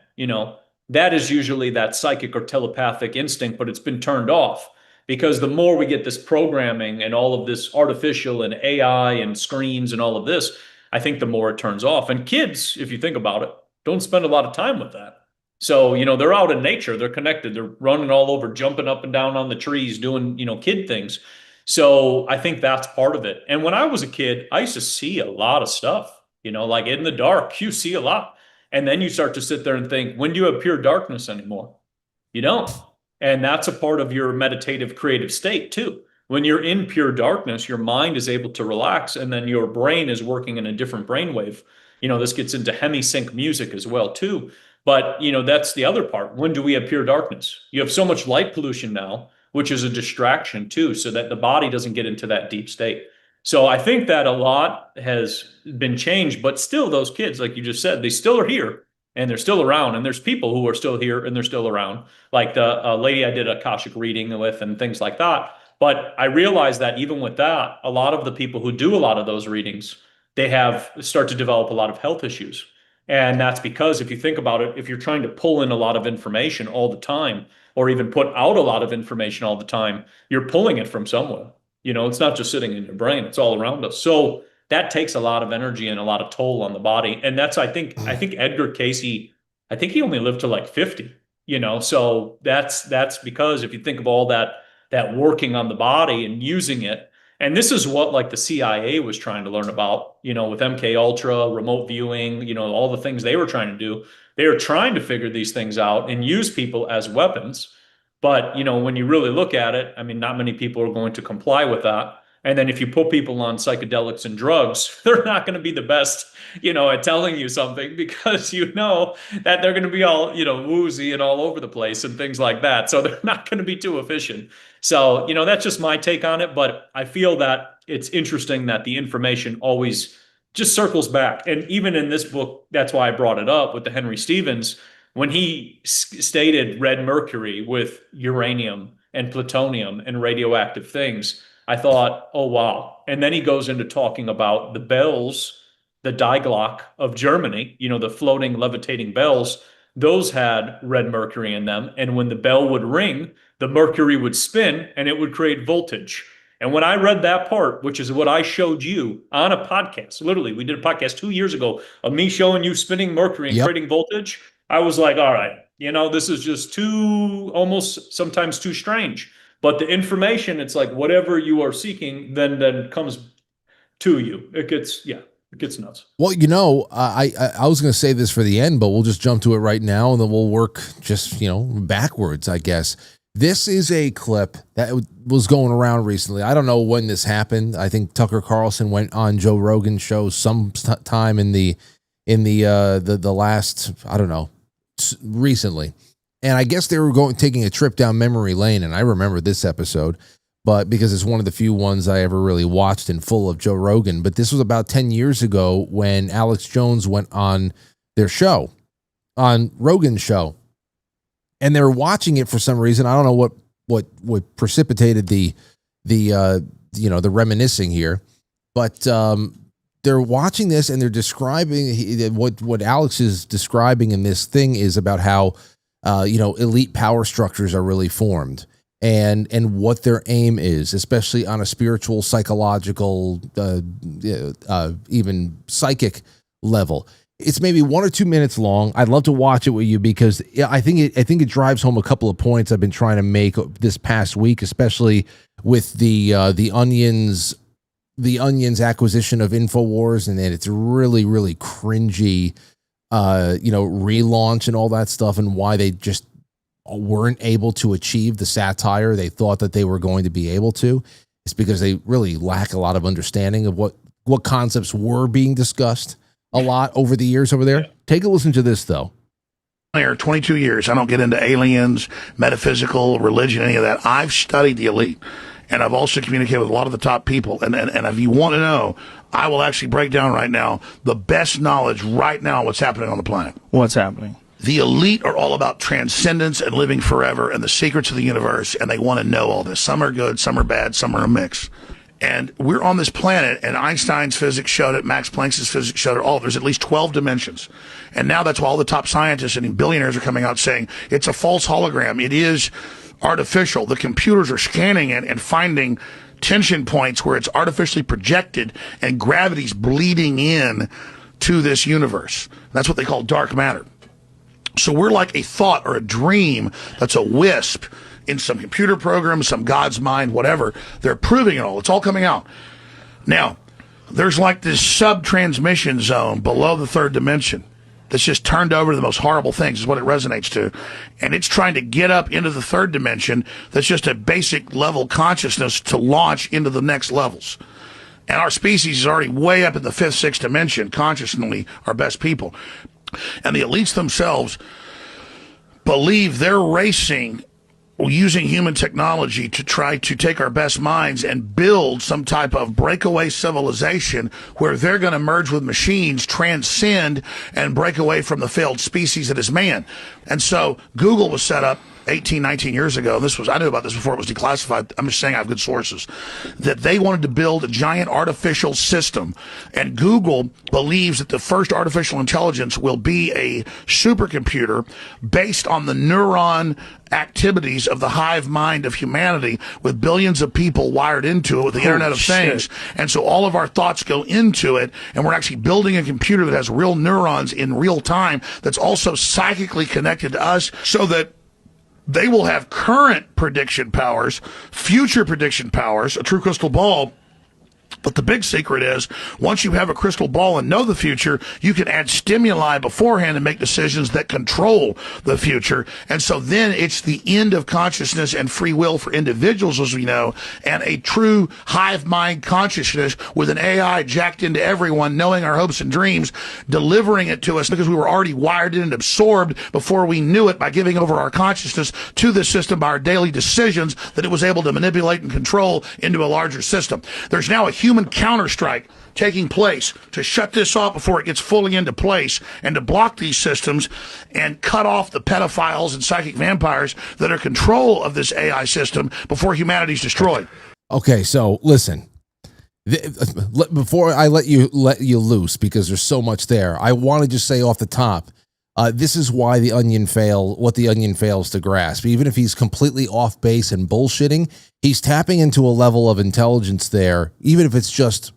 That is usually that psychic or telepathic instinct, but it's been turned off. Because the more we get this programming and all of this artificial and AI and screens and all of this, I think the more it turns off. And kids, if you think about it, don't spend a lot of time with that. So, they're out in nature, they're connected, they're running all over, jumping up and down on the trees, doing, kid things. So I think that's part of it. And when I was a kid, I used to see a lot of stuff, like in the dark, you see a lot. And then you start to sit there and think, when do you have pure darkness anymore? You don't. And that's a part of your meditative creative state too. When you're in pure darkness, your mind is able to relax and then your brain is working in a different brainwave. This gets into hemisync music as well too. But, that's the other part. When do we have pure darkness? You have so much light pollution now, which is a distraction too, so that the body doesn't get into that deep state. So I think that a lot has been changed, but still those kids, like you just said, they still are here and they're still around. And there's people who are still here and they're still around, like the lady I did a Akashic reading with and things like that. But I realized that even with that, a lot of the people who do a lot of those readings, they start to develop a lot of health issues. And that's because if you think about it, if you're trying to pull in a lot of information all the time, or even put out a lot of information all the time, you're pulling it from somewhere. It's not just sitting in your brain, it's all around us. So that takes a lot of energy and a lot of toll on the body. And that's, I think Edgar Cayce, I think he only lived to like 50, so that's because if you think of all that working on the body and using it, and this is what like the CIA was trying to learn about, with MK Ultra, remote viewing, all the things they were trying to do. They are trying to figure these things out and use people as weapons. But, when you really look at it, I mean, not many people are going to comply with that. And then if you put people on psychedelics and drugs, they're not going to be the best, at telling you something because that they're going to be all, woozy and all over the place and things like that. So they're not going to be too efficient. So, that's just my take on it. But I feel that it's interesting that the information always just circles back. And even in this book, that's why I brought it up with the Henry Stevens, when he stated red mercury with uranium and plutonium and radioactive things, I thought, oh, wow. And then he goes into talking about the bells, the Die Glock of Germany, the floating levitating bells, those had red mercury in them. And when the bell would ring, the mercury would spin and it would create voltage. And when I read that part, which is what I showed you on a podcast, literally, we did a podcast 2 years ago of me showing you spinning mercury and creating voltage. I was like, all right, this is just almost sometimes too strange. But the information, it's like whatever you are seeking, then comes to you. It gets nuts. Well, I was going to say this for the end, but we'll just jump to it right now, and then we'll work just, backwards, I guess. This is a clip that was going around recently. I don't know when this happened. I think Tucker Carlson went on Joe Rogan's show sometime in the last, I don't know, recently. And I guess they were taking a trip down memory lane, and I remember this episode, but because it's one of the few ones I ever really watched in full of Joe Rogan. But this was about 10 years ago when Alex Jones went on their show, on Rogan's show, and they were watching it for some reason. I don't know what precipitated the reminiscing here, but they're watching this and they're describing what Alex is describing in this thing is about how elite power structures are really formed. and what their aim is, especially on a spiritual, psychological, even psychic level. It's maybe 1 or 2 minutes long. I'd love to watch it with you because I think it drives home a couple of points I've been trying to make this past week, especially with the Onion's acquisition of InfoWars, and then it's really, really cringy, relaunch and all that stuff, and why they just weren't able to achieve the satire they thought that they were going to be able to. It's because they really lack a lot of understanding of what concepts were being discussed a lot over the years over there. Take a listen to this, though. 22 years. I don't get into aliens, metaphysical, religion, any of that. I've studied the elite, and I've also communicated with a lot of the top people. And if you want to know, I will actually break down right now the best knowledge right now what's happening on the planet. What's happening? The elite are all about transcendence and living forever and the secrets of the universe, and they want to know all this. Some are good, some are bad, some are a mix. And we're on this planet, and Einstein's physics showed it, Max Planck's physics showed it, there's at least 12 dimensions. And now that's why all the top scientists and billionaires are coming out saying it's a false hologram. It is artificial. The computers are scanning it and finding tension points where it's artificially projected and gravity's bleeding in to this universe. That's what they call dark matter. So we're like a thought or a dream that's a wisp in some computer program, some God's mind, whatever. They're proving it all. It's all coming out. Now, there's like this sub-transmission zone below the third dimension that's just turned over to the most horrible things is what it resonates to. And it's trying to get up into the third dimension that's just a basic level consciousness to launch into the next levels. And our species is already way up in the fifth, sixth dimension, consciously, our best people. And the elites themselves believe they're racing using human technology to try to take our best minds and build some type of breakaway civilization where they're going to merge with machines, transcend, and break away from the failed species that is man. And so Google was set up 18, 19 years ago. I knew about this before it was declassified. I'm just saying I have good sources. That they wanted to build a giant artificial system. And Google believes that the first artificial intelligence will be a supercomputer based on the neuron activities of the hive mind of humanity, with billions of people wired into it with the Internet of Things. And so all of our thoughts go into it, and we're actually building a computer that has real neurons in real time that's also psychically connected to us, so that they will have current prediction powers, future prediction powers, a true crystal ball. But the big secret is, once you have a crystal ball and know the future, you can add stimuli beforehand and make decisions that control the future. And so then it's the end of consciousness and free will for individuals, as we know, and a true hive mind consciousness with an AI jacked into everyone, knowing our hopes and dreams, delivering it to us because we were already wired in and absorbed before we knew it by giving over our consciousness to the system by our daily decisions that it was able to manipulate and control into a larger system. There's now a human counterstrike taking place to shut this off before it gets fully into place, and to block these systems and cut off the pedophiles and psychic vampires that are control of this AI system before humanity's destroyed. Okay, so listen. Before I let you loose, because there's so much there, I want to just say off the top, this is why the Onion fails to grasp. Even if he's completely off base and bullshitting, he's tapping into a level of intelligence there, even if it's just,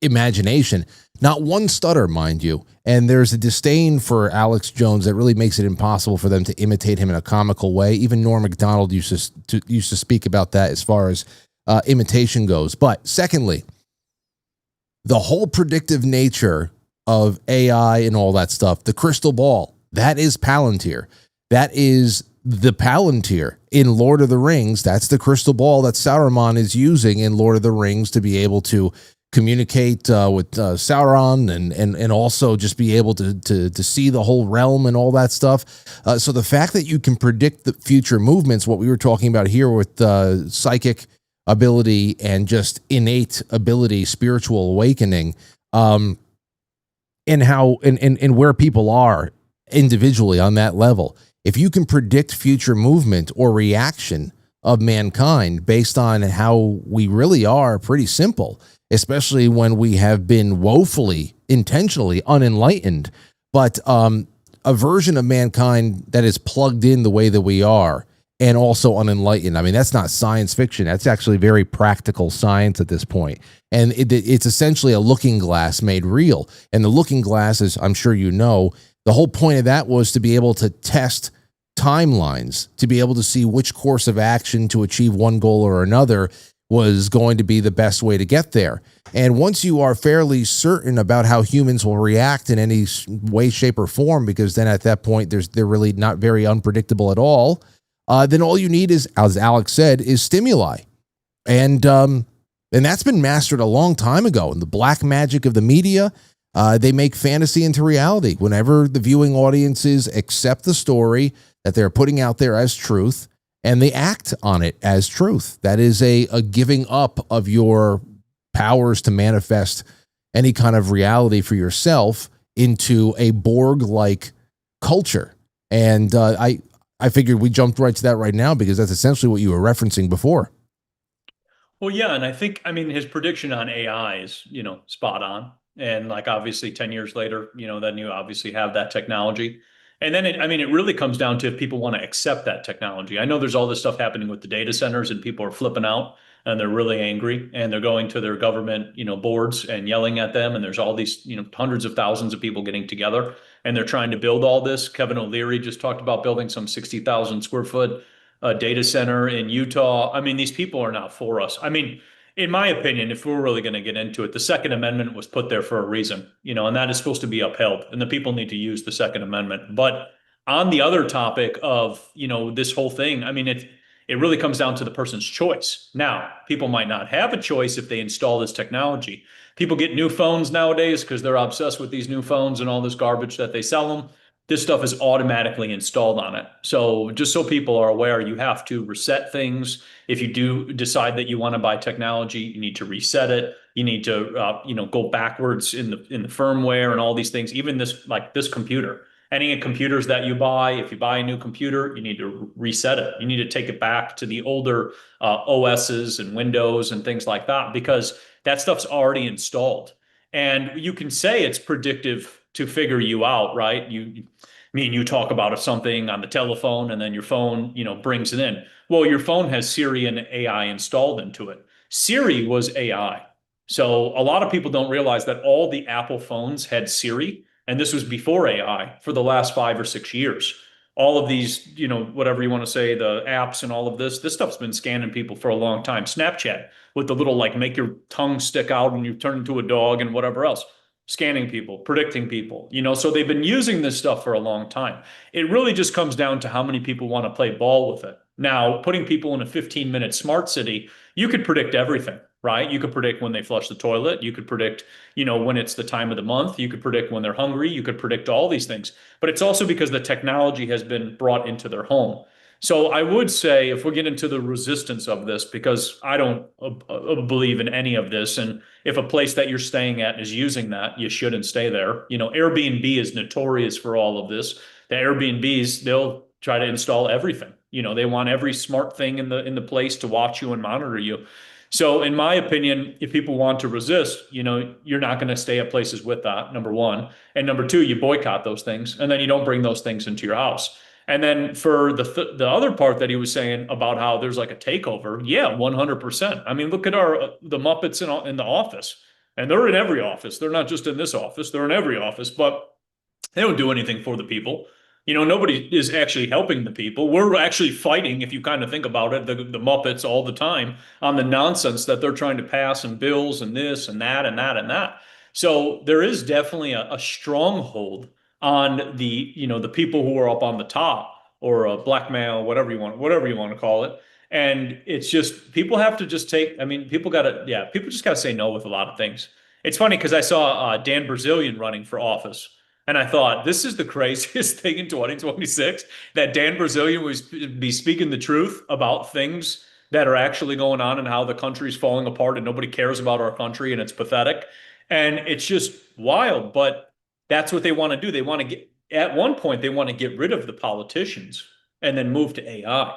imagination. Not one stutter, mind you. And there's a disdain for Alex Jones that really makes it impossible for them to imitate him in a comical way. Even Norm Macdonald used to speak about that as far as imitation goes. But secondly, the whole predictive nature of AI and all that stuff, the crystal ball, that is Palantir. That is the Palantir in Lord of the Rings. That's the crystal ball that Saruman is using in Lord of the Rings to be able to communicate with Sauron and also just be able to see the whole realm and all that stuff. So the fact that you can predict the future movements, what we were talking about here with psychic ability and just innate ability, spiritual awakening, and how and where people are individually on that level. If you can predict future movement or reaction of mankind based on how we really are, pretty simple, especially when we have been woefully, intentionally unenlightened. But a version of mankind that is plugged in the way that we are and also unenlightened. I mean, that's not science fiction. That's actually very practical science at this point. And it's essentially a looking glass made real. And the looking glass, as I'm sure you know, the whole point of that was to be able to test timelines, to be able to see which course of action to achieve one goal or another was going to be the best way to get there. And once you are fairly certain about how humans will react in any way, shape, or form, because then at that point they're really not very unpredictable at all, then all you need is, as Alex said, is stimuli. And that's been mastered a long time ago. And the black magic of the media, they make fantasy into reality. Whenever the viewing audiences accept the story that they're putting out there as truth, and they act on it as truth. That is a giving up of your powers to manifest any kind of reality for yourself into a Borg-like culture. And I figured we jumped right to that right now because that's essentially what you were referencing before. Well, yeah, and I mean, his prediction on AI is, spot on. And like, obviously 10 years later, then you obviously have that technology. And then it really comes down to if people want to accept that technology. I know there's all this stuff happening with the data centers and people are flipping out and they're really angry and they're going to their government, boards and yelling at them. And there's all these, hundreds of thousands of people getting together and they're trying to build all this. Kevin O'Leary just talked about building some 60,000 square foot data center in Utah. I mean, these people are not for us. I mean, in my opinion, if we're really going to get into it, the Second Amendment was put there for a reason, and that is supposed to be upheld, and the people need to use the Second Amendment. But on the other topic of, this whole thing, I mean, it really comes down to the person's choice. Now, people might not have a choice if they install this technology. People get new phones nowadays because they're obsessed with these new phones and all this garbage that they sell them. This stuff is automatically installed on it. So just so people are aware, you have to reset things. If you do decide that you want to buy technology, you need to reset it. You need to, go backwards in the firmware and all these things. Even this computer, any computers that you buy, if you buy a new computer, you need to reset it. You need to take it back to the older OSs and Windows and things like that, because that stuff's already installed. And you can say it's predictive to figure you out, right? You talk about something on the telephone and then your phone, brings it in. Well, your phone has Siri and AI installed into it. Siri was AI. So a lot of people don't realize that all the Apple phones had Siri, and this was before AI for the last 5 or 6 years. All of these, whatever you want to say, the apps and all of this stuff's been scanning people for a long time. Snapchat with the little, make your tongue stick out and you turn into a dog and whatever else. Scanning people, predicting people, so they've been using this stuff for a long time. It really just comes down to how many people want to play ball with it. Now, putting people in a 15-minute smart city, you could predict everything, right? You could predict when they flush the toilet. You could predict, when it's the time of the month. You could predict when they're hungry. You could predict all these things. But it's also because the technology has been brought into their home. So I would say, if we get into the resistance of this, because I don't believe in any of this, and if a place that you're staying at is using that, you shouldn't stay there. Airbnb is notorious for all of this. The Airbnbs, they'll try to install everything. They want every smart thing in the place to watch you and monitor you. So in my opinion, if people want to resist, you're not going to stay at places with that, number one. And number two, you boycott those things, and then you don't bring those things into your house. And then for the other part that he was saying about how there's like a takeover, yeah, 100%. I mean, look at the Muppets in the office, and they're in every office. They're not just in this office; they're in every office, but they don't do anything for the people. Nobody is actually helping the people. We're actually fighting, if you kind of think about it, the Muppets all the time on the nonsense that they're trying to pass and bills and this and that and that and that. So there is definitely a stronghold on the people who are up on the top, or blackmail, whatever you want to call it. And it's just, people have to just people just got to say no with a lot of things. It's funny because I saw Dan Brazilian running for office. And I thought, this is the craziest thing in 2026, that Dan Brazilian was be speaking the truth about things that are actually going on and how the country's falling apart and nobody cares about our country and it's pathetic. And it's just wild. But that's what they want to do. They want to at one point, they want to get rid of the politicians and then move to AI.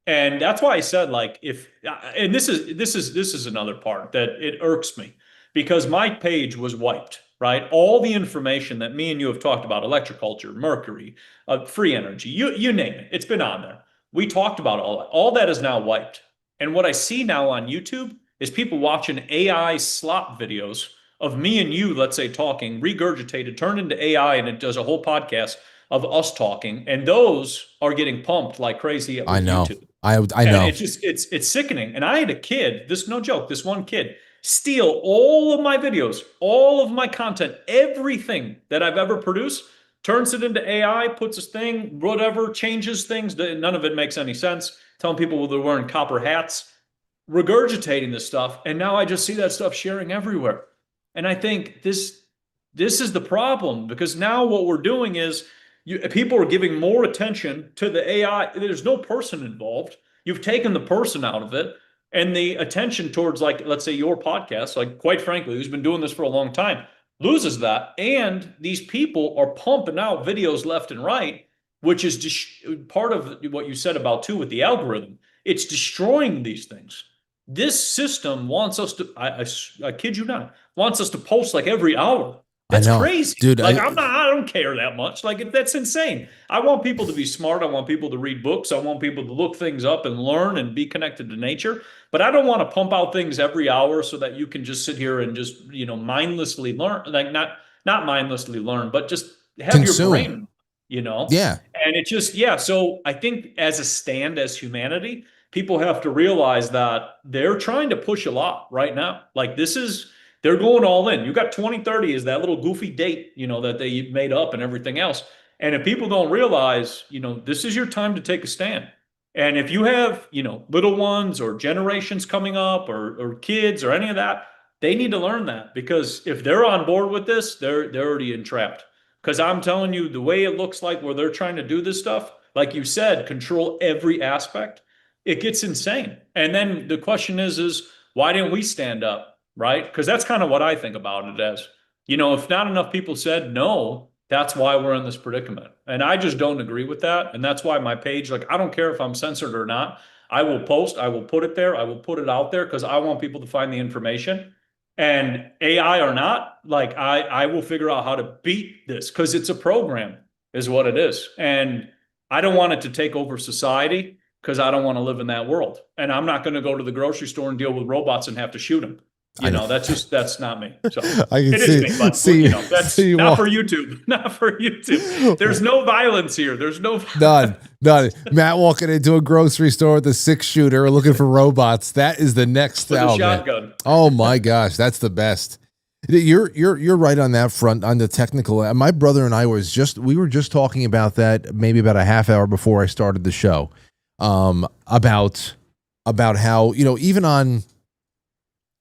And that's why I said, and this is another part that it irks me, because my page was wiped, right? All the information that me and you have talked about, electroculture, mercury, free energy, you name it, it's been on there. We talked about all that. All that is now wiped. And what I see now on YouTube is people watching AI slop videos of me and you, let's say, talking, regurgitated, turned into AI, and it does a whole podcast of us talking. And those are getting pumped like crazy with I know. YouTube. I And know. it's sickening. And I had a kid, this no joke, this one kid steal all of my videos, all of my content, everything that I've ever produced, turns it into AI, puts a thing, whatever, changes things. None of it makes any sense. Telling people they're wearing copper hats, regurgitating this stuff. And now I just see that stuff sharing everywhere. And I think this is the problem, because now what we're doing is people are giving more attention to the AI. There's no person involved. You've taken the person out of it, and the attention towards, like, let's say your podcast, like Quite Frankly, who's been doing this for a long time, loses that. And these people are pumping out videos left and right, which is just part of what you said about too with the algorithm. It's destroying these things. This system wants us to, I kid you not, wants us to post like every hour. That's crazy, dude. Like I don't care that much. Like that's insane. I want people to be smart. I want people to read books. I want people to look things up and learn and be connected to nature. But I don't want to pump out things every hour so that you can just sit here and just, mindlessly learn. Like not mindlessly learn, but just have Consume. your brain, Yeah. And it just, So I think as a stand, as humanity, people have to realize that they're trying to push a lot right now. Like they're going all in. You got 2030 is that little goofy date, that they made up and everything else. And if people don't realize, this is your time to take a stand. And if you have, little ones or generations coming up or kids or any of that, they need to learn that, because if they're on board with this, they're already entrapped. Because I'm telling you, the way it looks like where they're trying to do this stuff, like you said, control every aspect, it gets insane. And then the question is why didn't we stand up? Right? Because that's kind of what I think about it as, if not enough people said no, that's why we're in this predicament. And I just don't agree with that. And that's why my page, like, I don't care if I'm censored or not. I will post, I will put it there, I will put it out there, because I want people to find the information. And AI or not, like, I will figure out how to beat this, because it's a program is what it is. And I don't want it to take over society, because I don't want to live in that world. And I'm not going to go to the grocery store and deal with robots and have to shoot them. That's not me. So I can it is me, but that's not for YouTube. Not for YouTube. There's no violence here. There's no none. Matt walking into a grocery store with a 6-shooter looking for robots. That is the next shotgun. Oh my gosh, that's the best. You're right on that front, on the technical. My brother and I were just talking about that maybe about a half hour before I started the show. About how, even on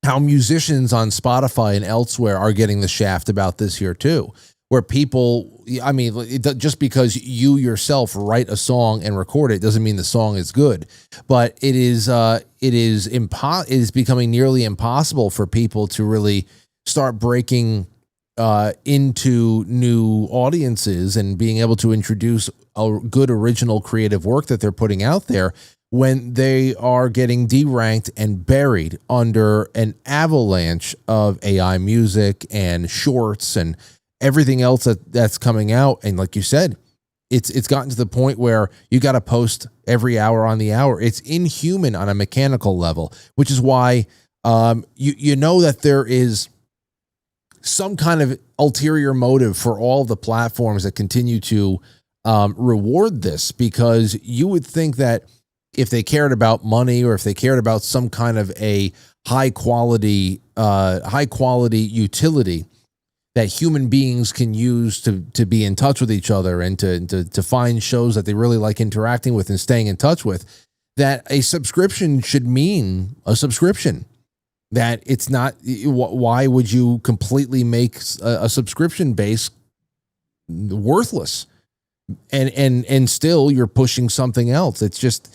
how musicians on Spotify and elsewhere are getting the shaft about this here too, where people, just because you yourself write a song and record it doesn't mean the song is good, but it is becoming nearly impossible for people to really start breaking into new audiences and being able to introduce a good original creative work that they're putting out there, when they are getting deranked and buried under an avalanche of AI music and shorts and everything else that's coming out. And like you said, it's gotten to the point where you got to post every hour on the hour. It's inhuman on a mechanical level, which is why you know that there is some kind of ulterior motive for all the platforms that continue to reward this, because you would think that if they cared about money, or if they cared about some kind of a high quality utility that human beings can use to be in touch with each other and to find shows that they really like interacting with and staying in touch with, that a subscription should mean a subscription. That it's not, why would you completely make a subscription base worthless? And still you're pushing something else. It's just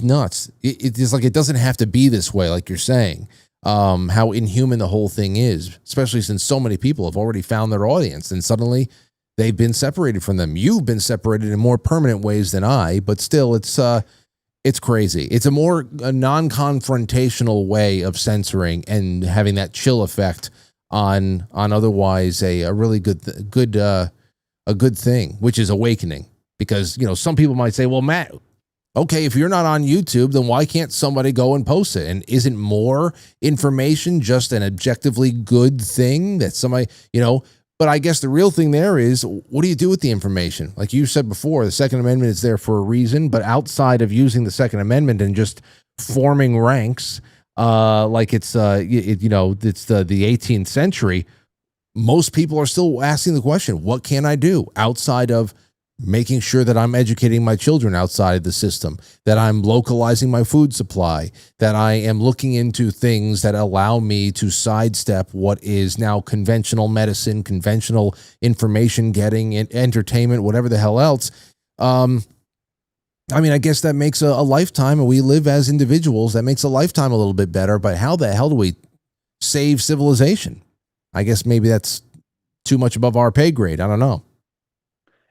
nuts. It's like, it doesn't have to be this way, like you're saying. How inhuman the whole thing is, especially since so many people have already found their audience and suddenly they've been separated from them. You've been separated in more permanent ways than I, but still it's crazy. It's a more non-confrontational way of censoring and having that chill effect on otherwise a really good thing, which is awakening. Because, some people might say, well, Matt, Okay, if you're not on YouTube, then why can't somebody go and post it? And isn't more information just an objectively good thing that somebody, but I guess the real thing there is, what do you do with the information? Like you said before, the Second Amendment is there for a reason, but outside of using the Second Amendment and just forming ranks, like it's the 18th century, most people are still asking the question, what can I do outside of making sure that I'm educating my children outside of the system, that I'm localizing my food supply, that I am looking into things that allow me to sidestep what is now conventional medicine, conventional information getting, entertainment, whatever the hell else. I guess that makes a lifetime, and we live as individuals, that makes a lifetime a little bit better, but how the hell do we save civilization? I guess maybe that's too much above our pay grade. I don't know.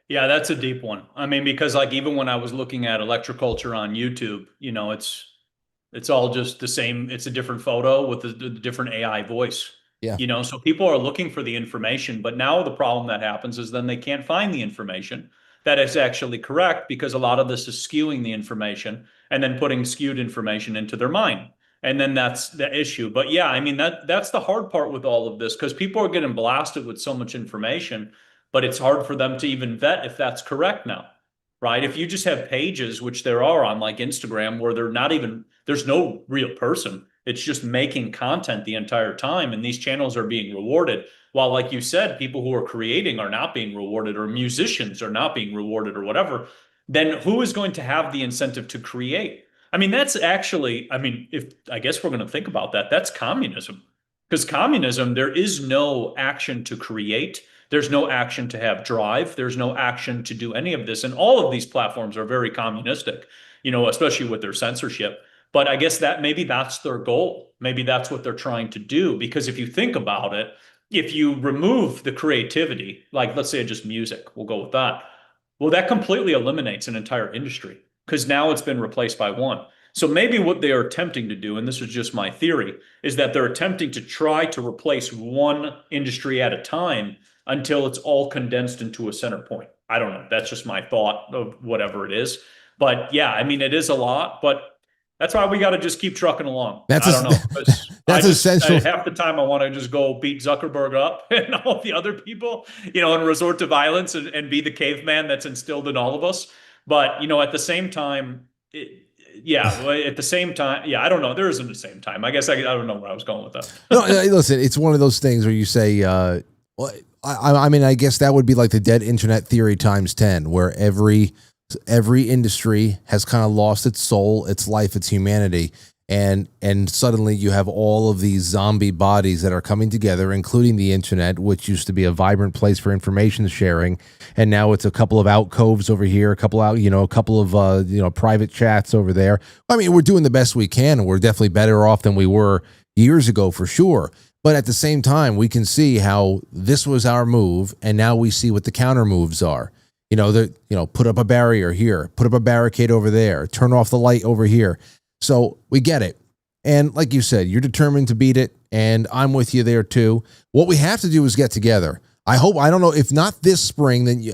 Yeah, that's a deep one. Because like even when I was looking at electroculture on YouTube, it's all just the same. It's a different photo with the different AI voice. Yeah. So people are looking for the information, but now the problem that happens is then they can't find the information that is actually correct, because a lot of this is skewing the information and then putting skewed information into their mind. And then that's the issue. But yeah, that's the hard part with all of this, because people are getting blasted with so much information, but it's hard for them to even vet if that's correct now, right? If you just have pages, which there are on like Instagram, where there's no real person. It's just making content the entire time. And these channels are being rewarded. While, like you said, people who are creating are not being rewarded, or musicians are not being rewarded, or whatever, then who is going to have the incentive to create? That's actually, if I guess we're going to think about that, that's communism. Because communism, there is no action to create. There's no action to have drive. There's no action to do any of this. And all of these platforms are very communistic, especially with their censorship. But I guess that maybe that's their goal. Maybe that's what they're trying to do. Because if you think about it, if you remove the creativity, like let's say just music, we'll go with that. Well, that completely eliminates an entire industry, because now it's been replaced by one. So maybe what they are attempting to do, and this is just my theory, is that they're attempting to try to replace one industry at a time until it's all condensed into a center point. I don't know. That's just my thought of whatever it is. But yeah, it is a lot, but that's why we got to just keep trucking along. I don't know. That's essential. Half the time I want to just go beat Zuckerberg up and all the other people, and resort to violence and be the caveman that's instilled in all of us. But, at the same time, at the same time, I don't know. There isn't the same time. I guess I don't know where I was going with that. No, listen, it's one of those things where you say, I guess that would be like the dead internet theory times 10, where every industry has kind of lost its soul, its life, its humanity. And suddenly you have all of these zombie bodies that are coming together, including the internet, which used to be a vibrant place for information sharing. And now it's a couple of alcoves over here, a couple of private chats over there. We're doing the best we can, and we're definitely better off than we were years ago for sure. But at the same time, we can see how this was our move, and now we see what the counter moves are. Put up a barrier here, put up a barricade over there, turn off the light over here. So we get it. And like you said, you're determined to beat it, and I'm with you there too. What we have to do is get together. I don't know, if not this spring, then you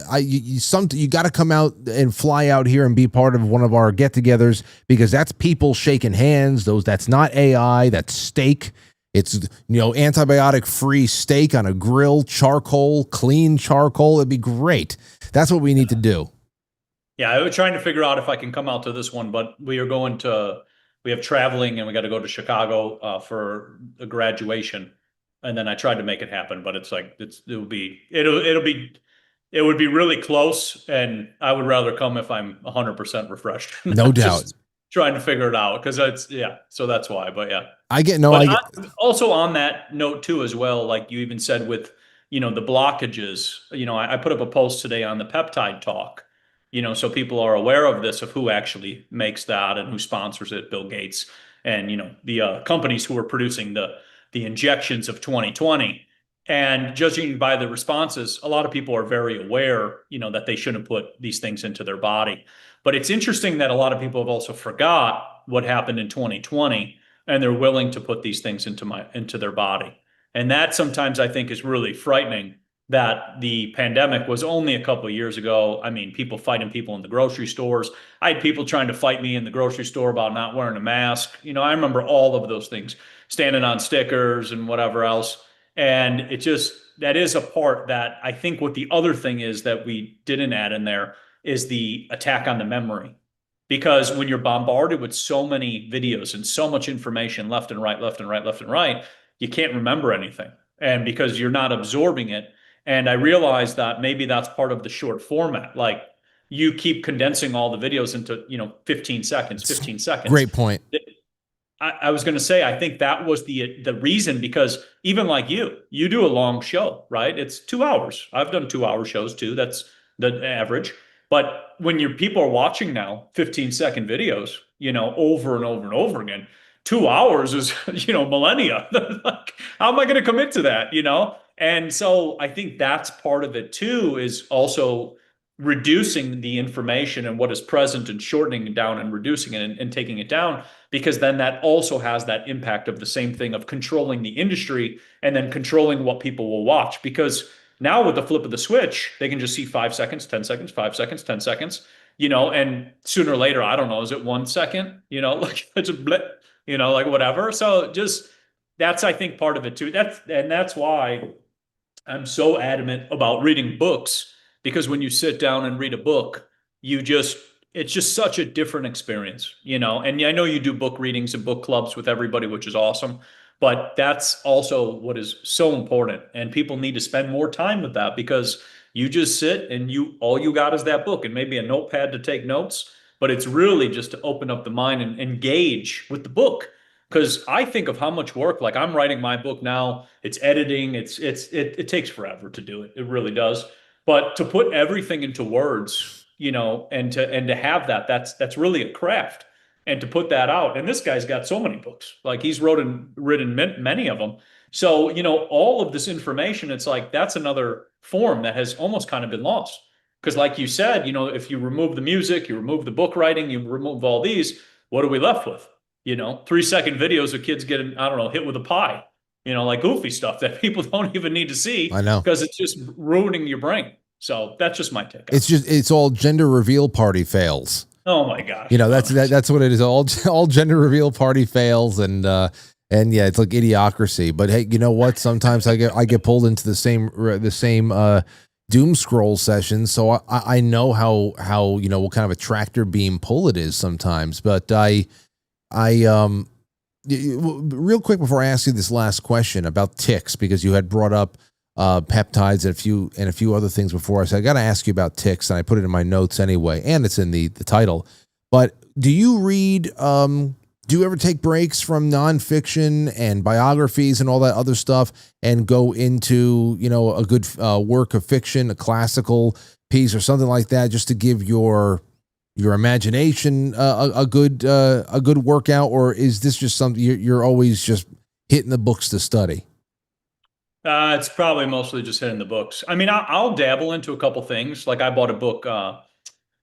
got to come out and fly out here and be part of one of our get-togethers, because that's people shaking hands. That's not AI, that's steak. It's, antibiotic-free steak on a grill, charcoal, clean charcoal. It'd be great. That's what we need to do. Yeah, I was trying to figure out if I can come out to this one, but we have traveling, and we got to go to Chicago for a graduation. And then I tried to make it happen, but it's like, it would be really close. And I would rather come if I'm 100% refreshed. No doubt. Trying to figure it out, because so that's why. But yeah, also on that note too, as well, like you even said with, the blockages, I put up a post today on the peptide talk, so people are aware of this, of who actually makes that and who sponsors it, Bill Gates, and, the companies who are producing the injections of 2020. And judging by the responses, a lot of people are very aware, that they shouldn't put these things into their body. But it's interesting that a lot of people have also forgot what happened in 2020, and they're willing to put these things into their body. And that sometimes I think is really frightening, that the pandemic was only a couple of years ago. I mean, people fighting people in the grocery stores. I had people trying to fight me in the grocery store about not wearing a mask. I remember all of those things, standing on stickers and whatever else. And it just, that is a part that I think what the other thing is that we didn't add in there is the attack on the memory. Because when you're bombarded with so many videos and so much information left and right, left and right, left and right, you can't remember anything. And because you're not absorbing it. And I realized that maybe that's part of the short format. Like you keep condensing all the videos into, 15 seconds, 15 seconds. Great point. I was going to say, I think that was the reason, because even like you do a long show, right? It's 2 hours. I've done 2-hour shows too. That's the average. But when your people are watching now 15-second videos, over and over and over again, 2 hours is, millennia. Like, how am I going to commit to that, And so I think that's part of it too, is also reducing the information and what is present and shortening it down and reducing it and taking it down, because then that also has that impact of the same thing of controlling the industry and then controlling what people will watch. Because now with the flip of the switch, they can just see 5 seconds, 10 seconds, 5 seconds, 10 seconds, and sooner or later, I don't know, is it 1 second, like it's a blip, like whatever. So just, that's, I think, part of it too. That's why I'm so adamant about reading books, because when you sit down and read a book, it's just such a different experience, and I know you do book readings and book clubs with everybody, which is awesome, but that's also what is so important. And people need to spend more time with that, because you just sit and all you got is that book and maybe a notepad to take notes, but it's really just to open up the mind and engage with the book. Because I think of how much work, like I'm writing my book now, it's editing, it takes forever to do it. It really does. But to put everything into words, and to have that's really a craft. And to put that out, and this guy's got so many books, like he's written many of them. So, all of this information, it's like that's another form that has almost kind of been lost. Because like you said, if you remove the music, you remove the book writing, you remove all these, what are we left with? 3-second videos of kids getting, I don't know, hit with a pie, like goofy stuff that people don't even need to see. I know. Because it's just ruining your brain. So that's just my take. It's all gender reveal party fails. Oh my gosh. That's what it is. All gender reveal party fails. And yeah, it's like idiocracy. But hey, you know what? Sometimes I get pulled into the same doom scroll sessions. So I know how, what kind of a tractor beam pull it is sometimes, but real quick before I ask you this last question about ticks, because you had brought up peptides and a few other things before. I said I got to ask you about ticks, and I put it in my notes anyway, and it's in the title. But do you read? Do you ever take breaks from nonfiction and biographies and all that other stuff and go into a good work of fiction, a classical piece or something like that, just to give your imagination a good workout? Or is this just something you're always just hitting the books to study? It's probably mostly just hitting the books. I mean, I'll dabble into a couple things. Like I bought a book.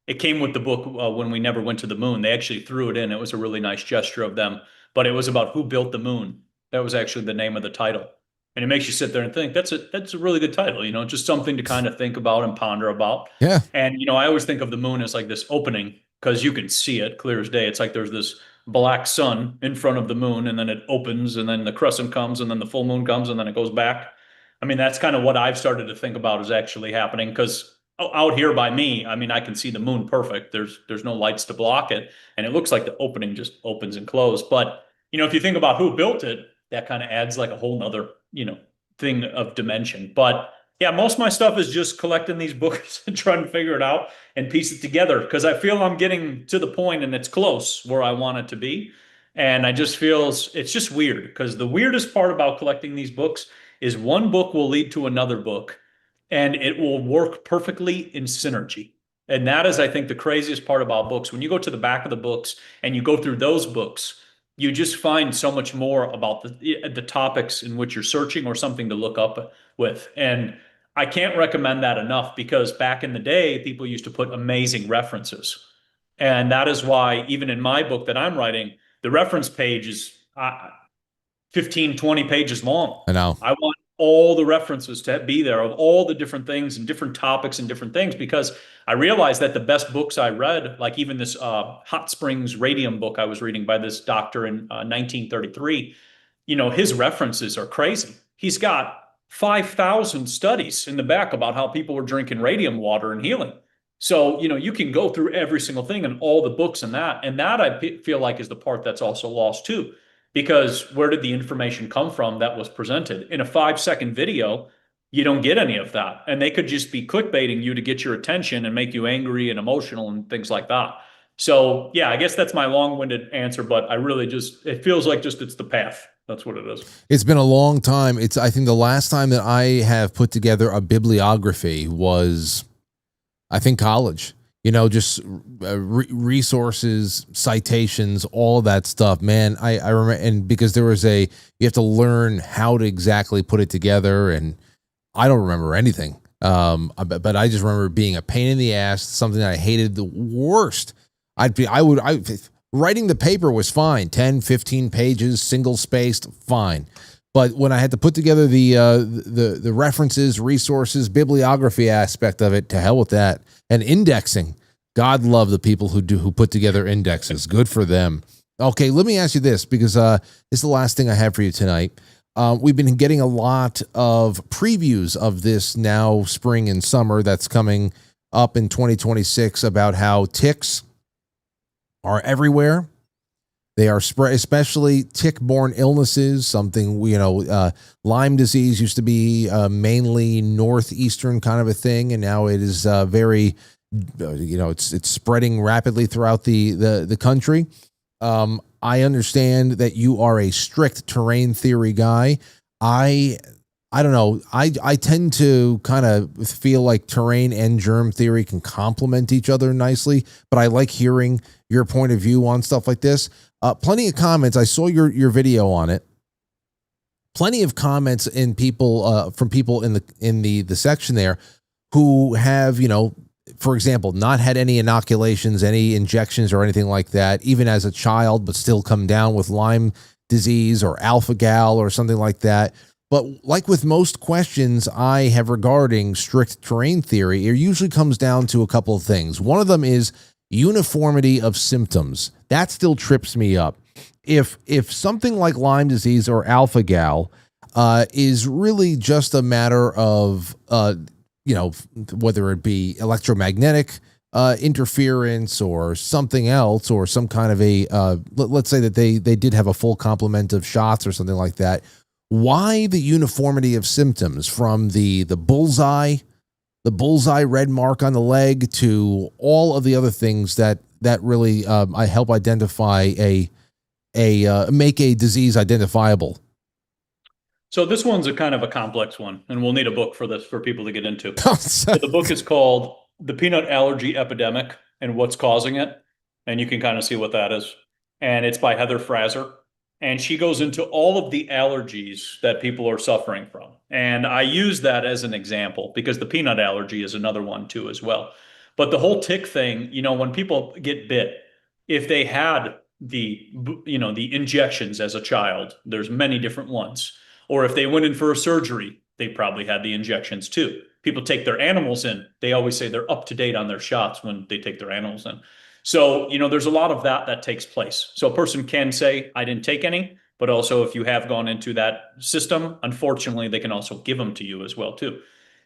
It came with the book When We Never Went to the Moon. They actually threw it in. It was a really nice gesture of them. But it was about who built the moon. That was actually the name of the title. And it makes you sit there and think, that's a really good title, just something to kind of think about and ponder about. Yeah. And, I always think of the moon as like this opening, because you can see it clear as day. It's like there's this black sun in front of the moon, and then it opens, and then the crescent comes, and then the full moon comes, and then it goes back. I mean, that's kind of what I've started to think about is actually happening, because out here by me, I mean, I can see the moon perfect. There's no lights to block it. And it looks like the opening just opens and closes. But, if you think about who built it, that kind of adds like a whole nother, thing of dimension. But yeah, most of my stuff is just collecting these books and trying to figure it out and piece it together, because I feel I'm getting to the point and it's close where I want it to be. And I just feel it's just weird, because the weirdest part about collecting these books is one book will lead to another book, and it will work perfectly in synergy. And that is, I think, the craziest part about books. When you go to the back of the books and you go through those books, you just find so much more about the topics in which you're searching, or something to look up with. And I can't recommend that enough, because back in the day, people used to put amazing references. And that is why, even in my book that I'm writing, the reference page is 15, 20 pages long. I know. I want all the references to be there of all the different things and different topics and different things, because I realized that the best books I read, like even this Hot Springs Radium book I was reading by this doctor in 1933, his references are crazy. He's got 5,000 studies in the back about how people were drinking radium water and healing. So, you can go through every single thing and all the books and that. And that I feel like is the part that's also lost too. Because where did the information come from that was presented? In a 5-second video, you don't get any of that. And they could just be clickbaiting you to get your attention and make you angry and emotional and things like that. So, yeah, I guess that's my long-winded answer, but I really it feels like it's the path. That's what it is. It's been a long time. I think the last time that I have put together a bibliography was, I think, college. Just resources, citations, all of that stuff. Man, I remember, and because you have to learn how to exactly put it together, and I don't remember anything. But I just remember being a pain in the ass, something that I hated the worst. Writing the paper was fine, 10, 15 pages, single spaced, fine. But when I had to put together the references, resources, bibliography aspect of it, to hell with that. And indexing, God love the people who put together indexes. Good for them. Okay, let me ask you this, because this is the last thing I have for you tonight. We've been getting a lot of previews of this now spring and summer that's coming up in 2026 about how ticks are everywhere. They are especially tick-borne illnesses, something, Lyme disease used to be mainly northeastern kind of a thing, and now it is very, it's spreading rapidly throughout the country. I understand that you are a strict terrain theory guy. I don't know. I tend to kind of feel like terrain and germ theory can complement each other nicely, but I like hearing your point of view on stuff like this. Plenty of comments. I saw your video on it. Plenty of comments from people in the section there who have, for example, not had any inoculations, any injections or anything like that, even as a child, but still come down with Lyme disease or alpha-gal or something like that. But like with most questions I have regarding strict terrain theory, it usually comes down to a couple of things. One of them is uniformity of symptoms. That still trips me up. If something like Lyme disease or alpha-gal is really just a matter of whether it be electromagnetic interference or something else, or some kind of let's say that they did have a full complement of shots or something like that. Why the uniformity of symptoms from the bullseye red mark on the leg to all of the other things that really I help identify make a disease identifiable? So this one's a kind of a complex one, and we'll need a book for this for people to get into. So the book is called The Peanut Allergy Epidemic and What's Causing It. And you can kind of see what that is. And it's by Heather Fraser. And she goes into all of the allergies that people are suffering from. And I use that as an example because the peanut allergy is another one too as well. But the whole tick thing, when people get bit, if they had the injections as a child, there's many different ones. Or if they went in for a surgery, they probably had the injections too. People take their animals in. They always say they're up to date on their shots when they take their animals in. So, there's a lot of that takes place. So a person can say, I didn't take any, but also if you have gone into that system, unfortunately, they can also give them to you as well too.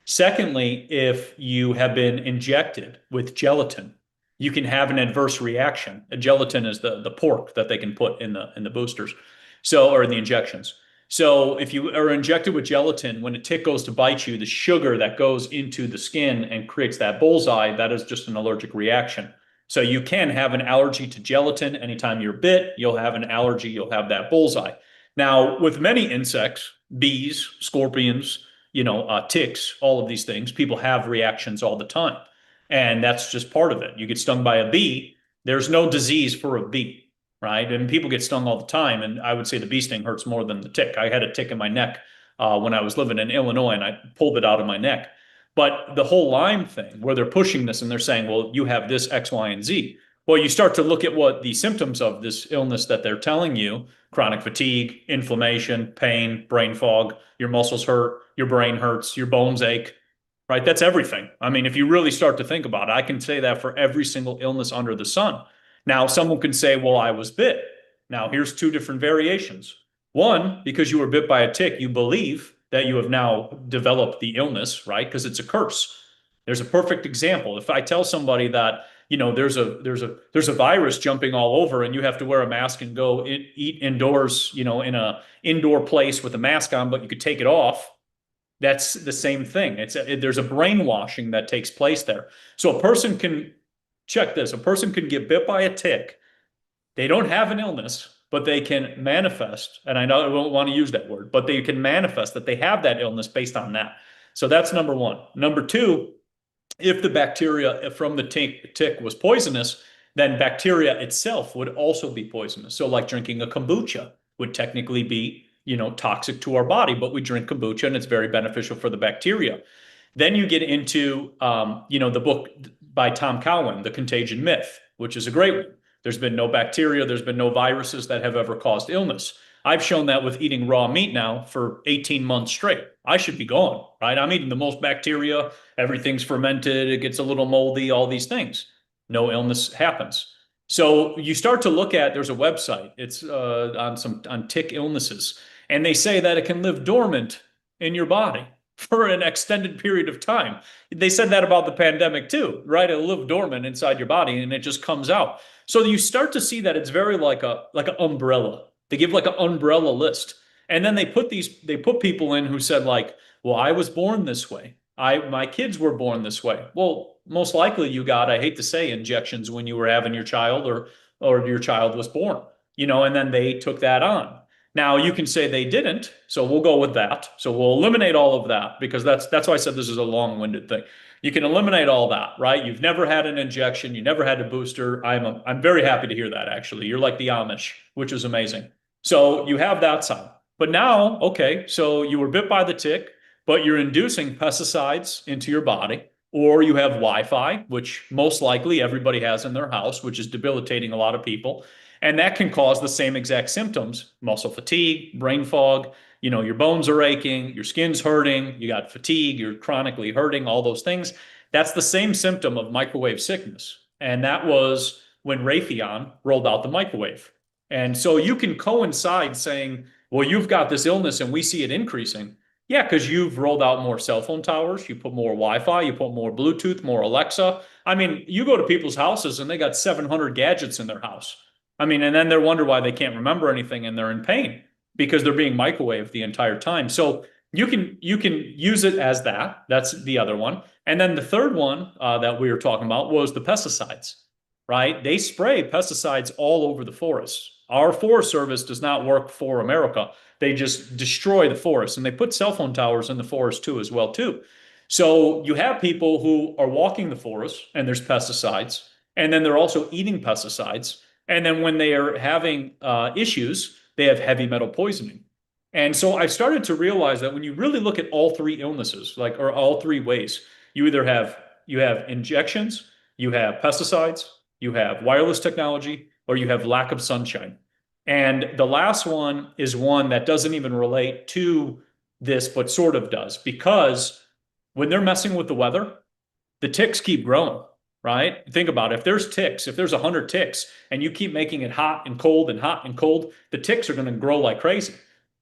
Secondly, if you have been injected with gelatin, you can have an adverse reaction. Gelatin is the pork that they can put in the boosters, or in the injections. So if you are injected with gelatin, when a tick goes to bite you, the sugar that goes into the skin and creates that bullseye, that is just an allergic reaction. So you can have an allergy to gelatin. Anytime you're bit, you'll have an allergy, you'll have that bullseye. Now, with many insects, bees, scorpions, ticks, all of these things, people have reactions all the time. And that's just part of it. You get stung by a bee, there's no disease for a bee, right? And people get stung all the time. And I would say the bee sting hurts more than the tick. I had a tick in my neck when I was living in Illinois, and I pulled it out of my neck. But the whole Lyme thing, where they're pushing this and they're saying, well, you have this X, Y, and Z. Well, you start to look at what the symptoms of this illness that they're telling you, chronic fatigue, inflammation, pain, brain fog, your muscles hurt, your brain hurts, your bones ache, right? That's everything. I mean, if you really start to think about it, I can say that for every single illness under the sun. Now, someone can say, well, I was bit. Now, here's two different variations. One, because you were bit by a tick, you believe that you have now developed the illness, right? Because it's a curse. There's a perfect example. If I tell somebody that, there's a virus jumping all over and you have to wear a mask and go eat indoors, in a indoor place with a mask on, but you could take it off. That's the same thing. There's a brainwashing that takes place there. So a person can check this. A person can get bit by a tick. They don't have an illness, but they can manifest, and I know I don't want to use that word, but they can manifest that they have that illness based on that. So that's number one. Number two, if the bacteria from the tick was poisonous, then bacteria itself would also be poisonous. So like drinking a kombucha would technically be, toxic to our body, but we drink kombucha and it's very beneficial for the bacteria. Then you get into, the book by Tom Cowan, The Contagion Myth, which is a great one. There's been no bacteria, there's been no viruses that have ever caused illness. I've shown that with eating raw meat now for 18 months straight. I should be gone, right? I'm eating the most bacteria, everything's fermented, it gets a little moldy, all these things. No illness happens. So you start to look at, there's a website, it's on tick illnesses, and they say that it can live dormant in your body for an extended period of time. They said that about the pandemic too, right? It'll live dormant inside your body and it just comes out. So you start to see that it's very like an umbrella. They give like an umbrella list. And then they put people in who said like, well, I was born this way. My kids were born this way. Well, most likely you got, I hate to say, injections when you were having your child or your child was born, and then they took that on. Now you can say they didn't, so we'll go with that. So we'll eliminate all of that because that's why I said this is a long-winded thing. You can eliminate all that, right? You've never had an injection, you never had a booster. I'm very happy to hear that actually. You're like the Amish, which is amazing. So you have that side. But now, okay, so you were bit by the tick, but you're inducing pesticides into your body, or you have Wi-Fi, which most likely everybody has in their house, which is debilitating a lot of people. And that can cause the same exact symptoms: muscle fatigue, brain fog, your bones are aching, your skin's hurting, you got fatigue, you're chronically hurting, all those things. That's the same symptom of microwave sickness. And that was when Raytheon rolled out the microwave. And so you can coincide saying, well, you've got this illness and we see it increasing. Yeah, because you've rolled out more cell phone towers, you put more Wi-Fi, you put more Bluetooth, more Alexa. I mean, you go to people's houses and they got 700 gadgets in their house. I mean, and then they wonder why they can't remember anything and they're in pain because they're being microwaved the entire time. So you can use it as that. That's the other one. And then the third one that we were talking about was the pesticides, right? They spray pesticides all over the forests. Our Forest Service does not work for America. They just destroy the forest, and they put cell phone towers in the forest too, as well too. So you have people who are walking the forest and there's pesticides, and then they're also eating pesticides. And then when they are having issues, they have heavy metal poisoning. And so I started to realize that when you really look at all three illnesses, or all three ways, you either have injections, you have pesticides, you have wireless technology, or you have lack of sunshine. And the last one is one that doesn't even relate to this, but sort of does, because when they're messing with the weather, the ticks keep growing, right? Think about it. If there's 100 ticks and you keep making it hot and cold and hot and cold, the ticks are going to grow like crazy.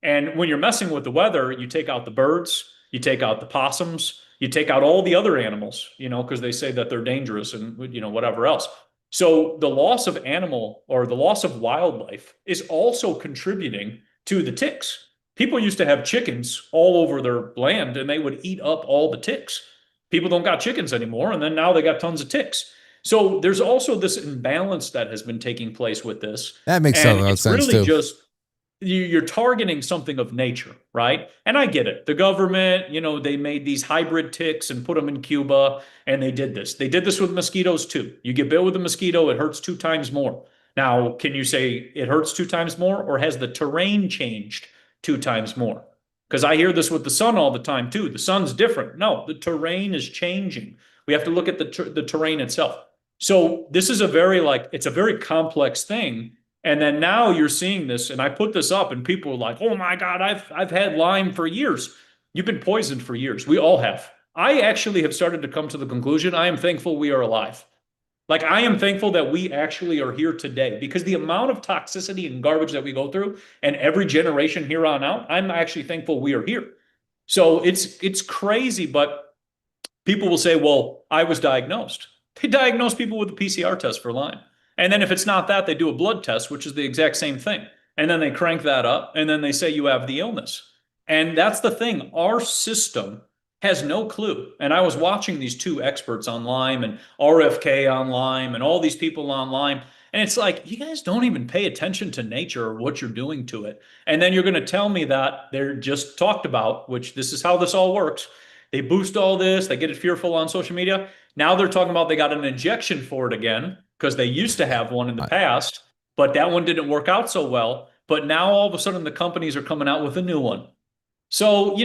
And when you're messing with the weather, you take out the birds, you take out the possums, you take out all the other animals, because they say that they're dangerous and, whatever else. So the loss of animal or the loss of wildlife is also contributing to the ticks. People used to have chickens all over their land and they would eat up all the ticks. People don't got chickens anymore, and then now they got tons of ticks. So there's also this imbalance that has been taking place with this. That makes sense really too. Just you're targeting something of nature, right? And I get it. The government, they made these hybrid ticks and put them in Cuba, and they did this. They did this with mosquitoes too. You get bit with a mosquito, it hurts 2 times more. Now, can you say it hurts 2 times more, or has the terrain changed 2 times more? Because I hear this with the sun all the time too. The sun's different. No, the terrain is changing. We have to look at the terrain itself. So this is it's a very complex thing. And then now you're seeing this, and I put this up, and people are like, "Oh my God, I've had Lyme for years." You've been poisoned for years. We all have. I actually have started to come to the conclusion I am thankful we are alive. Like, I am thankful that we actually are here today, because the amount of toxicity and garbage that we go through, and every generation here on out, I'm actually thankful we are here. So it's crazy, but people will say, "Well, I was diagnosed." They diagnose people with a PCR test for Lyme. And then if it's not that, they do a blood test, which is the exact same thing. And then they crank that up, and then they say you have the illness. And that's the thing. Our system has no clue. And I was watching these two experts on Lyme and RFK on Lyme and all these people on Lyme. And it's like, you guys don't even pay attention to nature or what you're doing to it. And then you're going to tell me that they're just talked about, which this is how this all works. They boost all this, they get it fearful on social media. Now they're talking about they got an injection for it again, because they used to have one in the past, but that one didn't work out so well. But now all of a sudden the companies are coming out with a new one. So,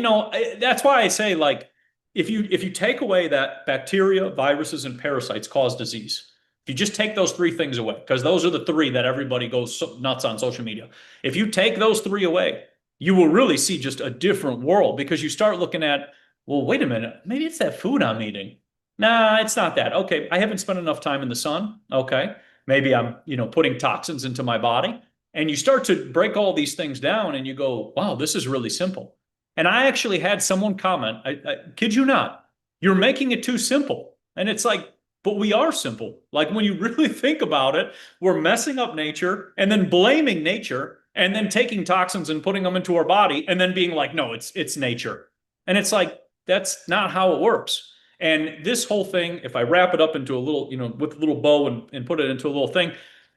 that's why I say, like, if you take away that bacteria, viruses, and parasites cause disease, if you just take those three things away, because those are the three that everybody goes nuts on social media. If you take those three away, you will really see just a different world, because you start looking at, well, wait a minute, maybe it's that food I'm eating. Nah, it's not that. Okay, I haven't spent enough time in the sun. Okay, maybe I'm, putting toxins into my body. And you start to break all these things down, and you go, wow, this is really simple. And I actually had someone comment, I kid you not, "You're making it too simple." And it's like, but we are simple. Like, when you really think about it, we're messing up nature and then blaming nature and then taking toxins and putting them into our body and then being like, no, it's nature. And it's like, that's not how it works. And this whole thing, if I wrap it up into a little, with a little bow and put it into a little thing,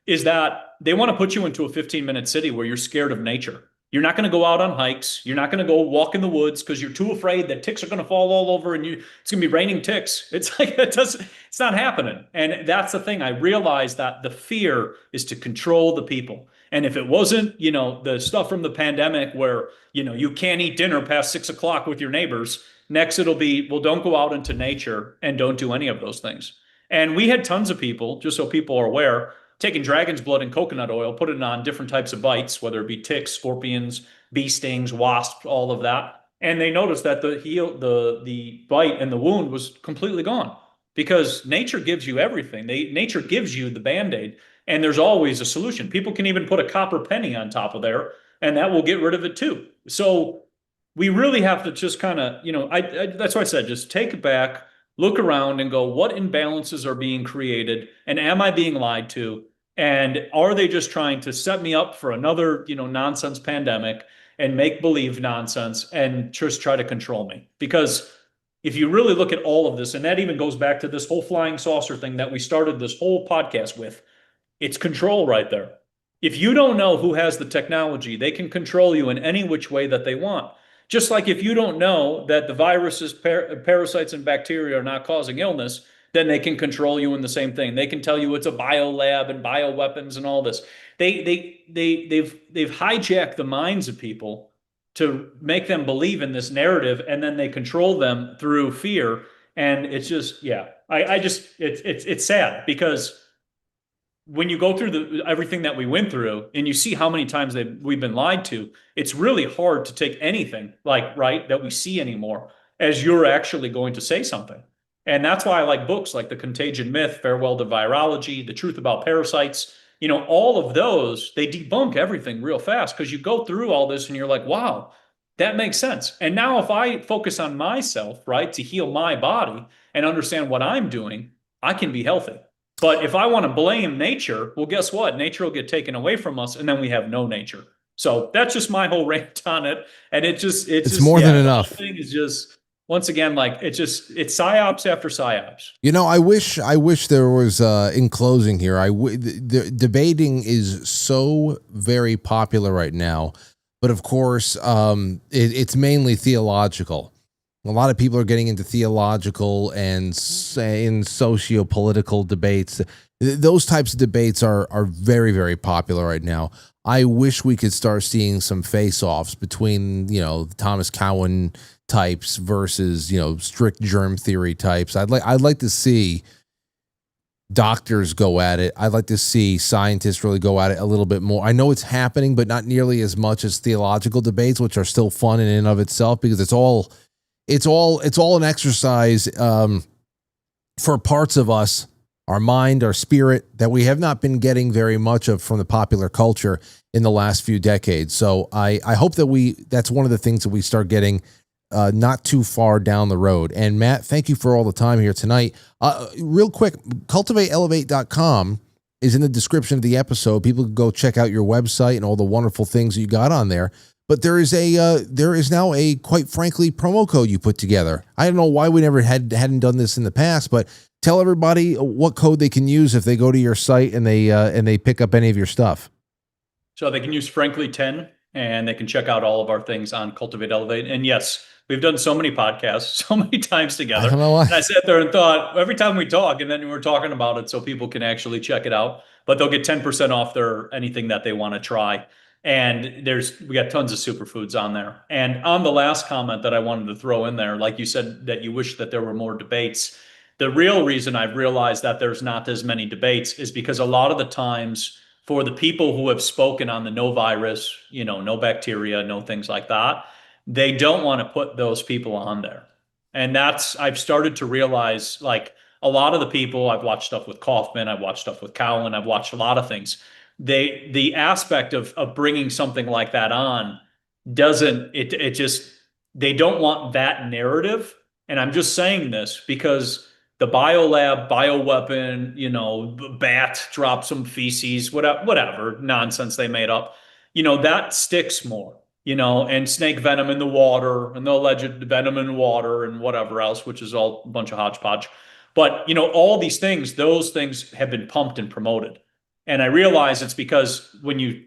is that they want to put you into a 15-minute city where you're scared of nature. You're not going to go out on hikes. You're not going to go walk in the woods because you're too afraid that ticks are going to fall all over and it's going to be raining ticks. It's like, it's not happening. And that's the thing. I realized that the fear is to control the people. And if it wasn't, the stuff from the pandemic where, you can't eat dinner past 6 o'clock with your neighbors, next it'll be, well, don't go out into nature and don't do any of those things. And we had tons of people, just so people are aware, taking dragon's blood and coconut oil, put it on different types of bites, whether it be ticks, scorpions, bee stings, wasps, all of that. And they noticed that the bite and the wound was completely gone, because nature gives you everything. Nature gives you the Band-Aid, and there's always a solution. People can even put a copper penny on top of there, and that will get rid of it too. So we really have to just kind of, that's why I said, just take it back, look around and go, what imbalances are being created? And am I being lied to? And are they just trying to set me up for another, nonsense pandemic and make believe nonsense and just try to control me? Because if you really look at all of this, and that even goes back to this whole flying saucer thing that we started this whole podcast with, it's control right there. If you don't know who has the technology, they can control you in any which way that they want. Just like if you don't know that the viruses, parasites, and bacteria are not causing illness, then they can control you in the same thing. They can tell you it's a biolab and bioweapons and all this. They've hijacked the minds of people to make them believe in this narrative, and then they control them through fear. And it's just, it's sad, because when you go through everything that we went through and you see how many times we've been lied to, it's really hard to take anything that we see anymore as you're actually going to say something. And that's why I like books like The Contagion Myth, Farewell to Virology, The Truth About Parasites. All of those, they debunk everything real fast, because you go through all this and you're like, wow, that makes sense. And now if I focus on myself, to heal my body and understand what I'm doing, I can be healthy. But if I want to blame nature, well, guess what? Nature will get taken away from us, and then we have no nature. So that's just my whole rant on it. And it's just more than enough. The thing is just, once again, it's psyops after psyops. I wish there was, in closing here, the debating is so very popular right now, but of course, it's mainly theological. A lot of people are getting into theological and in socio-political debates. Those types of debates are very, very popular right now. I wish we could start seeing some face-offs between, Thomas Cowan types versus, strict germ theory types. I'd like to see doctors go at it. I'd like to see scientists really go at it a little bit more. I know it's happening, but not nearly as much as theological debates, which are still fun in and of itself, because it's all an exercise for parts of us, our mind, our spirit, that we have not been getting very much of from the popular culture in the last few decades. So I hope that that's one of the things that we start getting not too far down the road. And Matt, thank you for all the time here tonight. Real quick, cultivateelevate.com is in the description of the episode. People can go check out your website and all the wonderful things you got on there. But there is now a Quite Frankly promo code you put together. I don't know why we never hadn't done this in the past, but tell everybody what code they can use if they go to your site and they pick up any of your stuff. So they can use Frankly 10, and they can check out all of our things on Cultivate Elevate. And yes, we've done so many podcasts, so many times together. I don't know why. And I sat there and thought, every time we talk, and then we're talking about it so people can actually check it out. But they'll get 10% off their anything that they want to try. And we got tons of superfoods on there. And on the last comment that I wanted to throw in there, like you said, that you wish that there were more debates. The real reason I've realized that there's not as many debates is because a lot of the times for the people who have spoken on the no virus, no bacteria, no things like that, they don't want to put those people on there. And I've started to realize, like, a lot of the people, I've watched stuff with Kaufman, I've watched stuff with Cowan, I've watched a lot of things. The aspect of bringing something like that on they don't want that narrative. And I'm just saying this because the biolab, bioweapon, bat dropped some feces, whatever nonsense they made up, that sticks more, and snake venom in the water and the alleged venom in water and whatever else, which is all a bunch of hodgepodge. But, all these things, those things have been pumped and promoted. And I realize it's because when you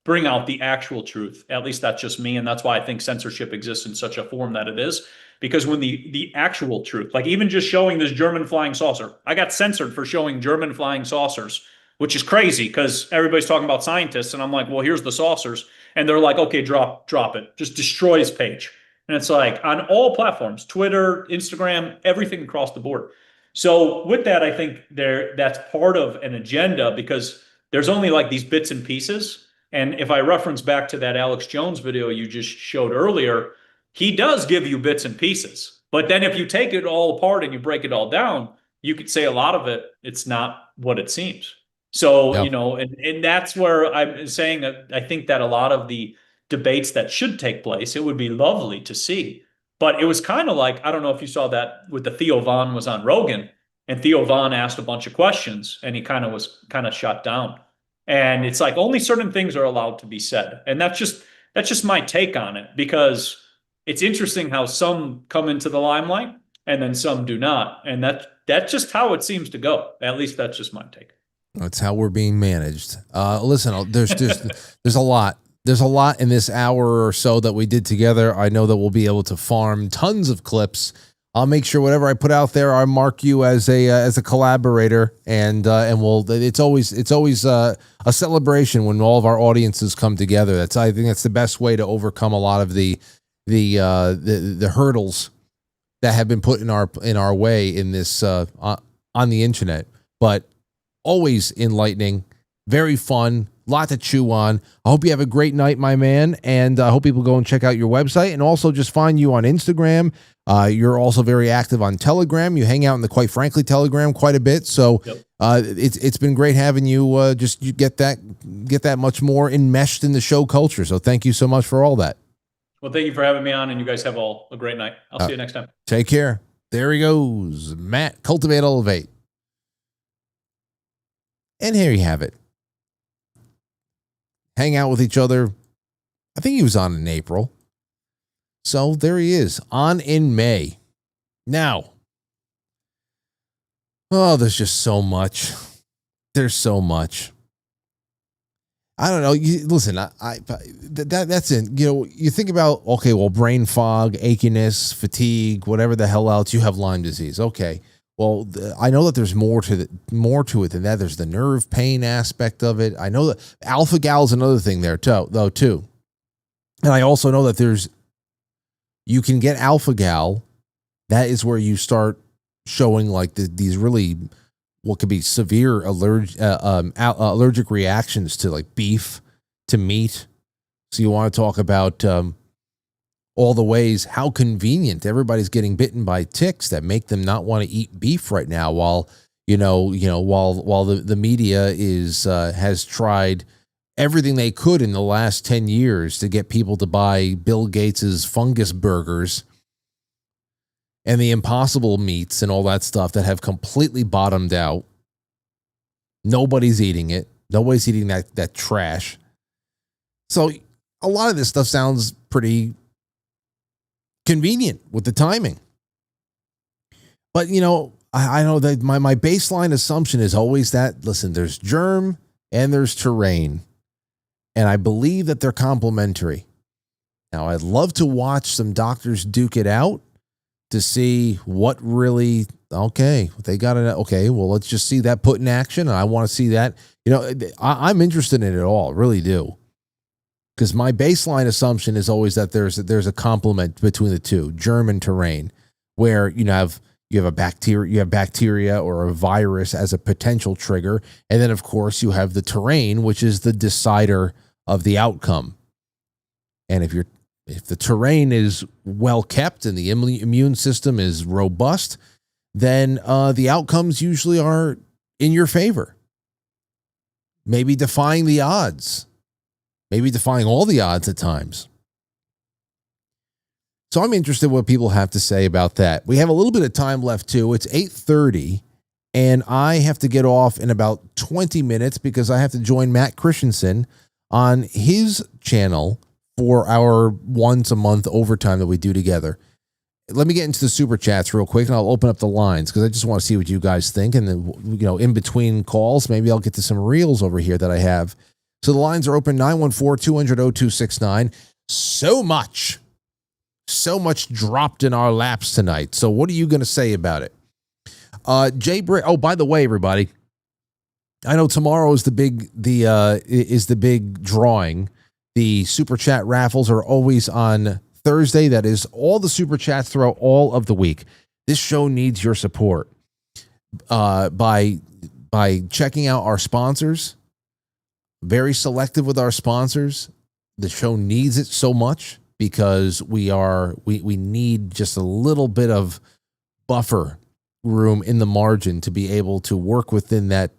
bring out the actual truth, at least that's just me. And that's why I think censorship exists in such a form that it is. Because when the actual truth, like even just showing this German flying saucer, I got censored for showing German flying saucers, which is crazy because everybody's talking about scientists. And I'm like, well, here's the saucers. And they're like, okay, drop it. Just destroy his page. And it's like on all platforms, Twitter, Instagram, everything across the board. So with that, I think that's part of an agenda because there's only like these bits and pieces. And if I reference back to that Alex Jones video you just showed earlier, he does give you bits and pieces. But then if you take it all apart and you break it all down, you could say a lot of it's not what it seems. So, Yep. And that's where I'm saying that I think that a lot of the debates that should take place, it would be lovely to see. But it was kind of like, I don't know if you saw that with the Theo Von was on Rogan, and Theo Von asked a bunch of questions, and he was shut down. And it's like only certain things are allowed to be said. And that's just my take on it, because it's interesting how some come into the limelight and then some do not. And that's just how it seems to go. At least that's just my take. That's how we're being managed. Listen, there's a lot. There's a lot in this hour or so that we did together. I know that we'll be able to farm tons of clips. I'll make sure whatever I put out there, I mark you as a collaborator, and it's always a celebration when all of our audiences come together. I think that's the best way to overcome a lot of the hurdles that have been put in our way in this on the internet. But always enlightening, very fun. Lot to chew on. I hope you have a great night, my man, and I hope people go and check out your website and also just find you on Instagram. You're also very active on Telegram. You hang out in the Quite Frankly Telegram quite a bit. So Yep. It's been great having you. You get that much more enmeshed in the show culture. So thank you so much for all that. Well, thank you for having me on, and you guys have all a great night. I'll see you next time. Take care. There he goes, Matt, Cultivate Elevate. And here you have it. Hang out with each other. I think he was on in April. So there he is, on in May. Now, there's just so much. There's so much. I don't know. Listen, that's it. You think about, okay, well, brain fog, achiness, fatigue, whatever the hell else. You have Lyme disease. Okay. Well, I know that there's more to it than that. There's the nerve pain aspect of it. I know that alpha gal is another thing there too. And I also know that you can get alpha gal. That is where you start showing like these really what could be severe allergic reactions to like beef, to meat. So you want to talk about all the ways how convenient everybody's getting bitten by ticks that make them not want to eat beef right now, while while the media has tried everything they could in the last 10 years to get people to buy Bill Gates's fungus burgers and the Impossible meats and all that stuff that have completely bottomed out. Nobody's eating it. Nobody's eating that trash. So a lot of this stuff sounds pretty convenient with the timing. But, I know that my baseline assumption is always that, listen, there's germ and there's terrain. And I believe that they're complementary. Now, I'd love to watch some doctors duke it out to see what really, they got it. Okay, well, let's just see that put in action. I want to see that. I'm interested in it all, really do. Because my baseline assumption is always that there's a complement between the two, germ and terrain, where you have a bacteria or a virus as a potential trigger, and then of course you have the terrain, which is the decider of the outcome. And if the terrain is well kept and the immune system is robust, then the outcomes usually are in your favor. Maybe defying the odds. Maybe defying all the odds at times. So I'm interested in what people have to say about that. We have a little bit of time left, too. It's 8:30, and I have to get off in about 20 minutes because I have to join Matt Christensen on his channel for our once-a-month overtime that we do together. Let me get into the super chats real quick, and I'll open up the lines because I just want to see what you guys think. And then, in between calls, maybe I'll get to some reels over here that I have. So the lines are open, 914-200-0269. So much dropped in our laps tonight. So what are you going to say about it? Jay Britt. Oh, by the way, everybody, I know tomorrow is the big drawing. The super chat raffles are always on Thursday. That is all the super chats throughout all of the week. This show needs your support by checking out our sponsors. Very selective with our sponsors. The show needs it so much because we need just a little bit of buffer room in the margin to be able to work within that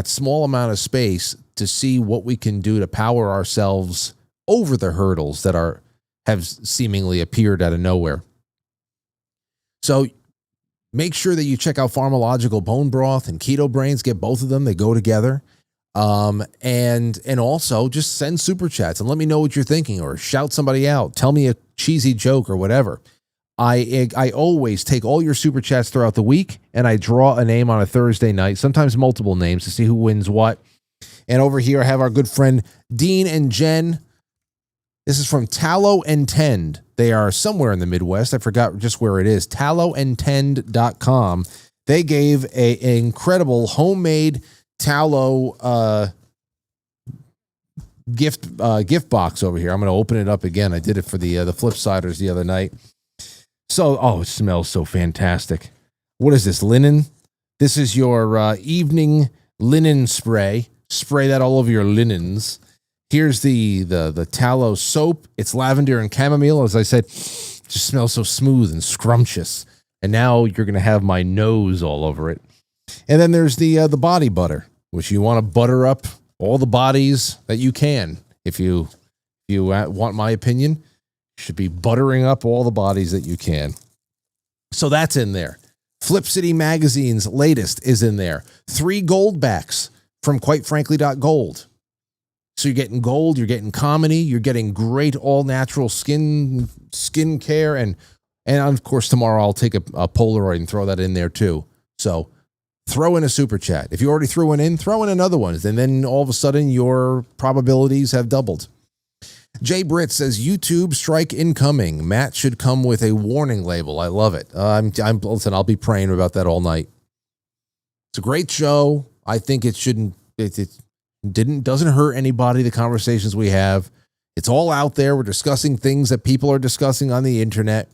small amount of space to see what we can do to power ourselves over the hurdles that have seemingly appeared out of nowhere. So make sure that you check out Farmalogical Bone Broth and Keto Brains. Get both of them. They go together. And also just send super chats and let me know what you're thinking, or shout somebody out. Tell me a cheesy joke or whatever. I always take all your super chats throughout the week and I draw a name on a Thursday night, sometimes multiple names, to see who wins what. And over here I have our good friend Dean and Jen. This is from Tallow and Tend. They are somewhere in the Midwest. I forgot just where it is. tallowandtend.com. They gave an incredible homemade tallow gift box over here. I'm going to open it up again. I did it for the Flipsiders the other night. So, it smells so fantastic. What is this, linen? This is your evening linen spray. Spray that all over your linens. Here's the tallow soap. It's lavender and chamomile. As I said, it just smells so smooth and scrumptious. And now you're going to have my nose all over it. And then there's the body butter, which you want to butter up all the bodies that you can. If you want my opinion, you should be buttering up all the bodies that you can. So that's in there. Flip City Magazine's latest is in there. 3 gold backs from Quite Frankly Gold. So you're getting gold, you're getting comedy, you're getting great all-natural skin care, and of course tomorrow I'll take a Polaroid and throw that in there too. So throw in a super chat. If you already threw one in, throw in another one, and then all of a sudden your probabilities have doubled. Jay Britt says, YouTube strike incoming. Matt should come with a warning label. I love it. Listen, I'll be praying about that all night. It's a great show. I think it doesn't hurt anybody, the conversations we have. It's all out there. We're discussing things that people are discussing on the internet.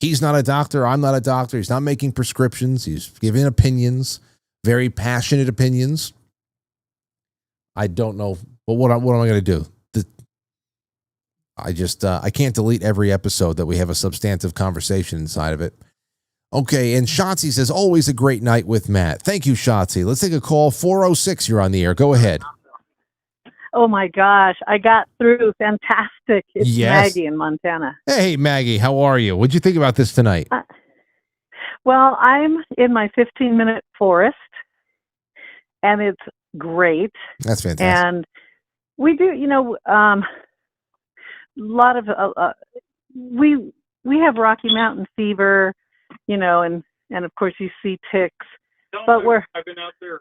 He's not a doctor. I'm not a doctor. He's not making prescriptions. He's giving opinions, very passionate opinions. I don't know, but what am I going to do? I can't delete every episode that we have a substantive conversation inside of it. Okay, and Shotzi says, always a great night with Matt. Thank you, Shotzi. Let's take a call. 406, you're on the air. Go ahead. Oh, my gosh. I got through. Fantastic. It's Yes. Maggie in Montana. Hey, Maggie, how are you? What'd you think about this tonight? Well, I'm in my 15-minute forest, and it's great. That's fantastic. And we do, a lot of, we have Rocky Mountain fever, and of course you see ticks. But I've been out there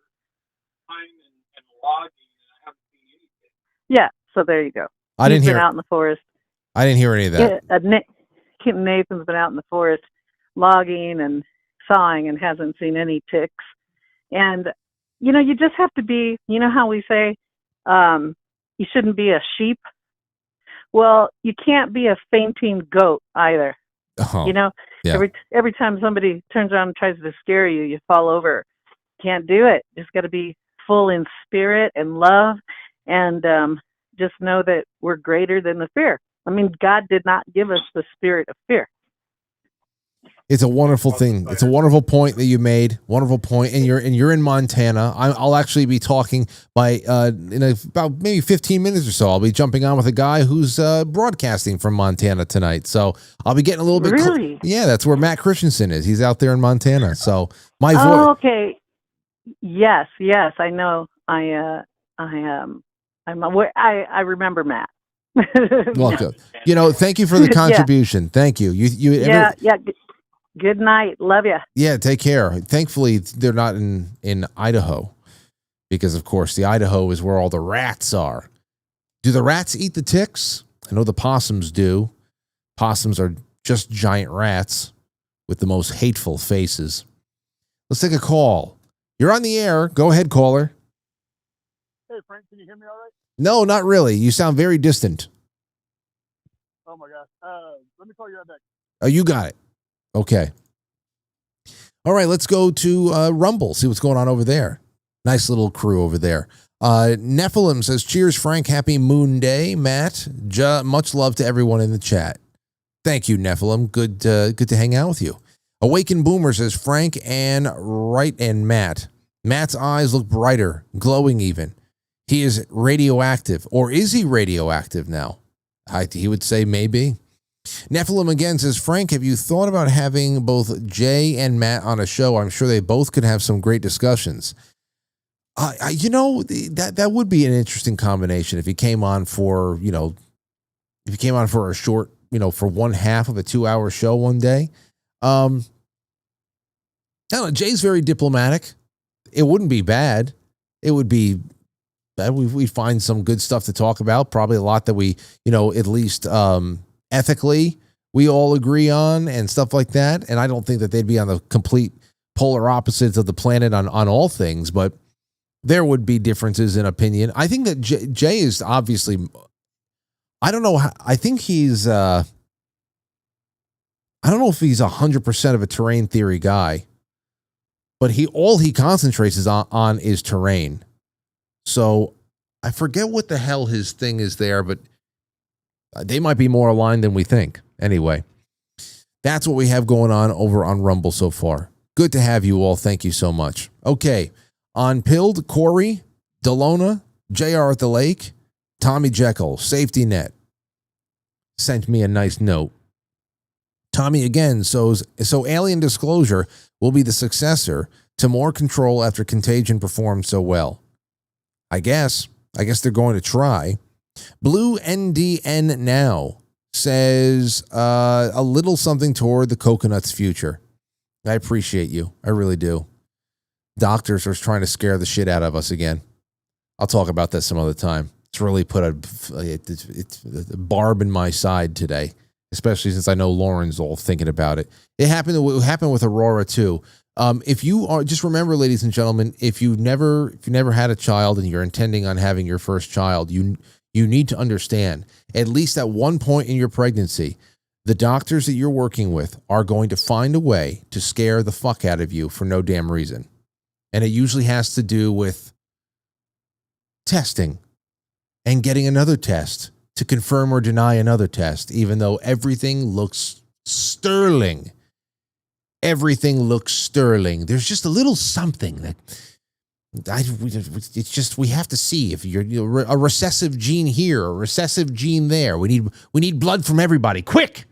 climbing and logging, and I haven't seen anything. yeah, so there you go. I didn't He's hear been out in the forest. I didn't hear any of that. Nathan's been out in the forest logging and sawing and hasn't seen any ticks. And, you just have to be, how we say, you shouldn't be a sheep. Well, you can't be a fainting goat either. Oh, yeah. Every time somebody turns around and tries to scare you, you fall over. Can't do it. Just got to be full in spirit and love, and just know that we're greater than the fear. I mean, God did not give us the spirit of fear. It's a wonderful thing. It's a wonderful point that you made. Wonderful point. And you're in Montana. I'll actually be talking in about maybe 15 minutes or so. I'll be jumping on with a guy who's broadcasting from Montana tonight. So I'll be getting a little bit. Really? Yeah, that's where Matt Christensen is. He's out there in Montana. So my voice. Oh, okay. Yes, I know. I remember Matt. Welcome. Thank you for the contribution. Thank you. Yeah. Good night. Love you. Yeah, take care. Thankfully, they're not in Idaho because, of course, the Idaho is where all the rats are. Do the rats eat the ticks? I know the possums do. Possums are just giant rats with the most hateful faces. Let's take a call. You're on the air. Go ahead, caller. Hey, Frank, can you hear me all right? No, not really. You sound very distant. Oh, my gosh. Let me call you right back. Oh, you got it. Okay. All right, let's go to Rumble, see what's going on over there. Nice little crew over there. Nephilim says, cheers, Frank. Happy Moon Day. Matt, much love to everyone in the chat. Thank you, Nephilim. Good to hang out with you. Awaken Boomer says, Frank and Matt. Matt's eyes look brighter, glowing even. He is radioactive. Or is he radioactive now? He would say maybe. Nephilim again says, Frank, have you thought about having both Jay and Matt on a show? I'm sure they both could have some great discussions. That would be an interesting combination if he came on for, a short, for one half of a 2-hour show one day. I don't know. Jay's very diplomatic. It wouldn't be bad. It would be bad. We'd find some good stuff to talk about. Probably a lot that we, at least, ethically, we all agree on and stuff like that. And I don't think that they'd be on the complete polar opposites of the planet on all things, but there would be differences in opinion. I think that Jay is obviously, I don't know. I think he's, I don't know if he's 100% of a terrain theory guy, but all he concentrates on is terrain. So I forget what the hell his thing is there, but they might be more aligned than we think. Anyway, that's what we have going on over on Rumble so far. Good to have you all. Thank you so much. Okay. On Pilled, Corey, Delona, JR at the Lake, Tommy Jekyll, Safety Net, sent me a nice note. Tommy again, so Alien Disclosure will be the successor to More Control after Contagion performed so well. I guess they're going to try. Blue NDN Now says a little something toward the coconut's future. I appreciate you. I really do. Doctors are trying to scare the shit out of us again. I'll talk about that some other time. It's really put a barb in my side today, especially since I know Lauren's all thinking about it. It happened with Aurora too. If you are, just remember, ladies and gentlemen, if you never had a child and you're intending on having your first child, you need to understand, at least at one point in your pregnancy, the doctors that you're working with are going to find a way to scare the fuck out of you for no damn reason. And it usually has to do with testing and getting another test to confirm or deny another test, even though everything looks sterling. Everything looks sterling. There's just a little something that it's just, we have to see if you're a recessive gene here, a recessive gene there. We need blood from everybody, quick.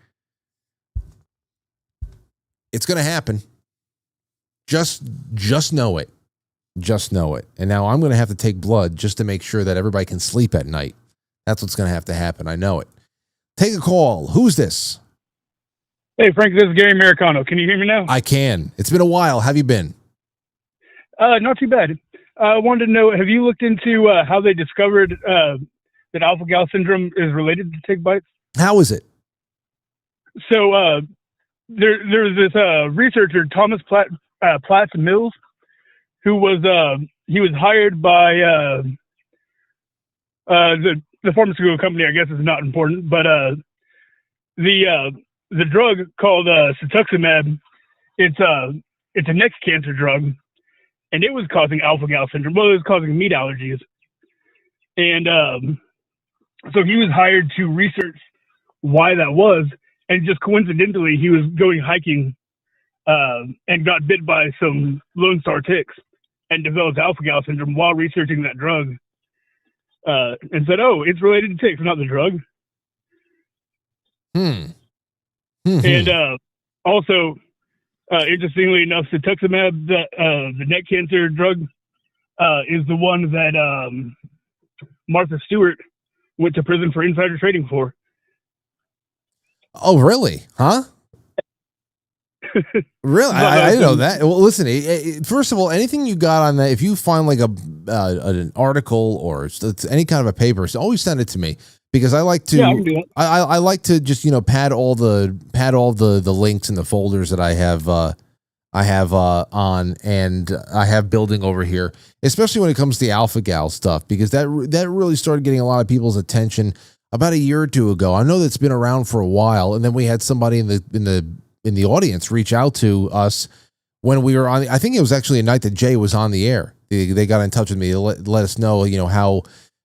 It's going to happen. Just know it. Just know it. And now I'm going to have to take blood just to make sure that everybody can sleep at night. That's what's going to have to happen. I know it. Take a call. Who's this? Hey, Frank, this is Gary Americano. Can you hear me now? I can. It's been a while. How have you been? Not too bad. I wanted to know, have you looked into how they discovered that alpha-gal syndrome is related to tick bites? How is it? So there's this researcher, Thomas Platts Mills, who was he was hired by the pharmaceutical company. I guess is not important, but the drug called cetuximab, it's a neck cancer drug, and it was causing alpha-gal syndrome. Well, it was causing meat allergies, and so he was hired to research why that was, and just coincidentally, he was going hiking and got bit by some Lone Star ticks and developed alpha-gal syndrome while researching that drug, and said, "Oh, it's related to ticks, not the drug." And also, interestingly enough, cetuximab, the neck cancer drug, is the one that Martha Stewart went to prison for insider trading for. Oh, really? Huh? Really? I didn't know that. Well, listen, first of all, anything you got on that, if you find like an article or any kind of a paper, always send it to me, because I like to, I like to just, pad all the links and the folders that I have on, and I have building over here, especially when it comes to the alpha-gal stuff, because that really started getting a lot of people's attention about a year or two ago. I know that's been around for a while, and then we had somebody in the audience reach out to us when we were on. I think it was actually a night that Jay was on the air. They got in touch with me to let us know,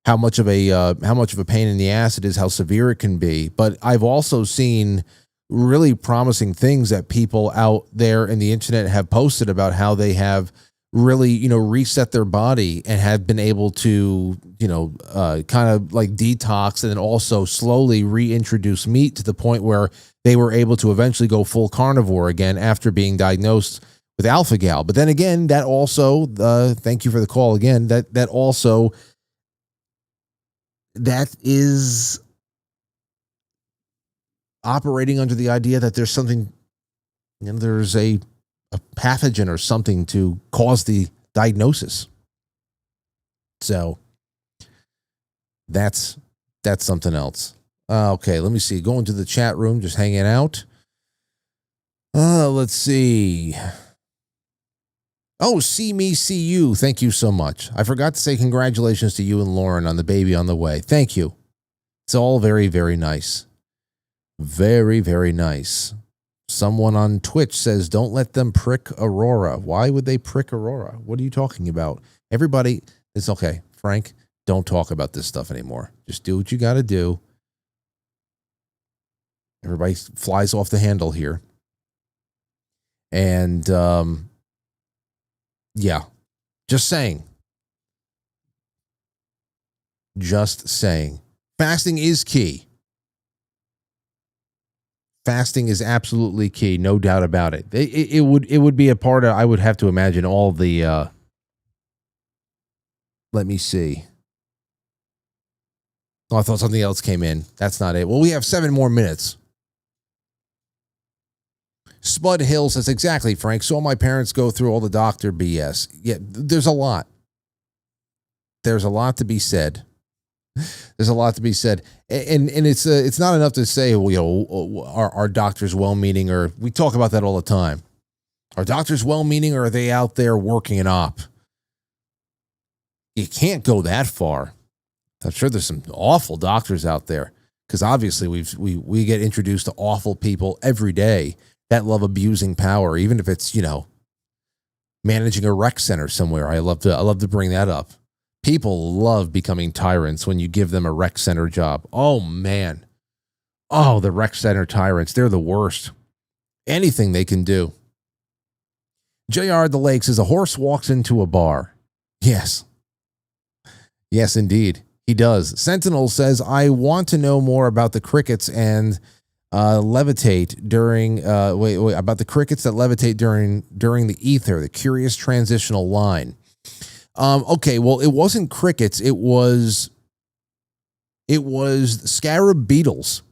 how much of a pain in the ass it is, how severe it can be. But I've also seen really promising things that people out there in the internet have posted about how they have really, reset their body and have been able to, kind of like detox and then also slowly reintroduce meat to the point where they were able to eventually go full carnivore again after being diagnosed with alpha-gal. But then again, that also, thank you for the call again, that also, that is operating under the idea that there's something, there's a pathogen or something to cause the diagnosis. So that's something else. Okay, let me see. Going to the chat room, just hanging out. Let's see. Oh, see me, see you. Thank you so much. I forgot to say congratulations to you and Lauren on the baby on the way. Thank you. It's all very, very nice. Very, very nice. Someone on Twitch says, don't let them prick Aurora. Why would they prick Aurora? What are you talking about? Everybody, it's okay. Frank, don't talk about this stuff anymore. Just do what you got to do. Everybody flies off the handle here. And, yeah, just saying. Just saying. Fasting is key. Fasting is absolutely key, no doubt about it. It would be a part of, I would have to imagine, all the, let me see. Oh, I thought something else came in. That's not it. Well, we have 7 more minutes. Spud Hill says, exactly, Frank. Saw my parents go through all the doctor BS. Yeah, there's a lot. There's a lot to be said. There's a lot to be said. And it's not enough to say, well, are doctors well-meaning, or we talk about that all the time. Are doctors well-meaning, or are they out there working it up? You can't go that far. I'm sure there's some awful doctors out there. because obviously we get introduced to awful people every day that love abusing power, even if it's, managing a rec center somewhere. I love to bring that up. People love becoming tyrants when you give them a rec center job. Oh man. Oh, the rec center tyrants, they're the worst. Anything they can do. JR at the Lake says a horse walks into a bar. Yes. Yes, indeed. He does. Sentinel says, I want to know more about the crickets and levitate during about the crickets that levitate during the ether, the curious transitional line. Okay, well, it wasn't crickets, it was scarab beetles.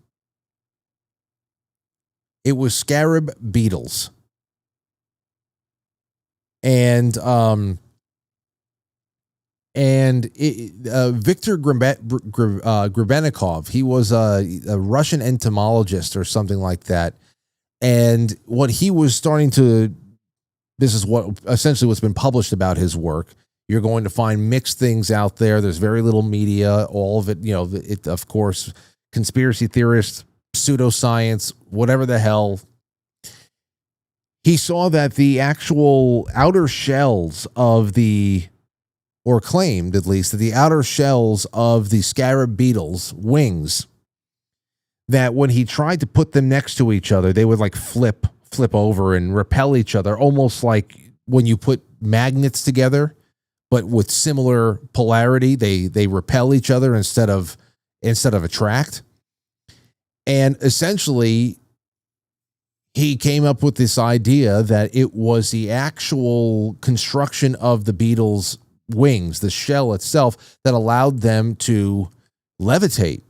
It was scarab beetles. And Viktor Grebennikov, he was a Russian entomologist or something like that. And what he was starting to, this is what essentially what's been published about his work. You're going to find mixed things out there. There's very little media, all of it, it, of course, conspiracy theorists, pseudoscience, whatever the hell. He saw that the actual outer shells of or claimed at least that the outer shells of the scarab beetles' wings, that when he tried to put them next to each other, they would like flip over and repel each other, almost like when you put magnets together, but with similar polarity, they repel each other instead of attract. And essentially, he came up with this idea that it was the actual construction of the beetle's wings, the shell itself, that allowed them to levitate.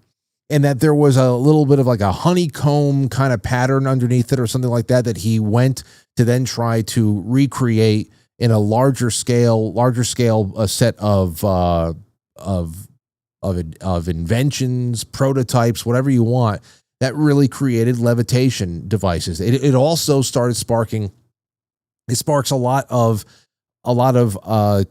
And that there was a little bit of like a honeycomb kind of pattern underneath it or something like that he went to then try to recreate in a larger scale set of inventions, prototypes, whatever you want, that really created levitation devices. It also started sparking. It sparks a lot of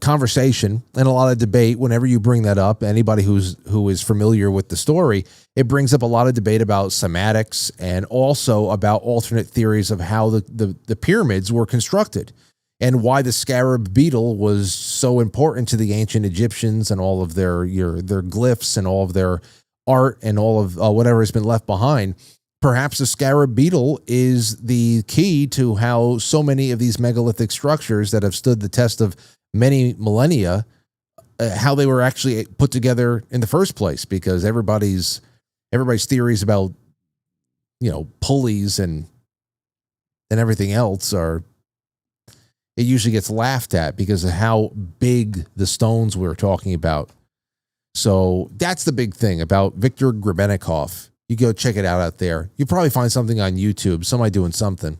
conversation and a lot of debate whenever you bring that up. Anybody who is familiar with the story, it brings up a lot of debate about somatics and also about alternate theories of how the pyramids were constructed and why the scarab beetle was so important to the ancient Egyptians and all of their glyphs and all of their art and all of whatever has been left behind. Perhaps the scarab beetle is the key to how so many of these megalithic structures that have stood the test of many millennia, how they were actually put together in the first place, because everybody's theories about, pulleys and everything else it usually gets laughed at because of how big the stones we're talking about. So that's the big thing about Viktor Grebennikov. You go check it out there. You probably find something on YouTube, somebody doing something.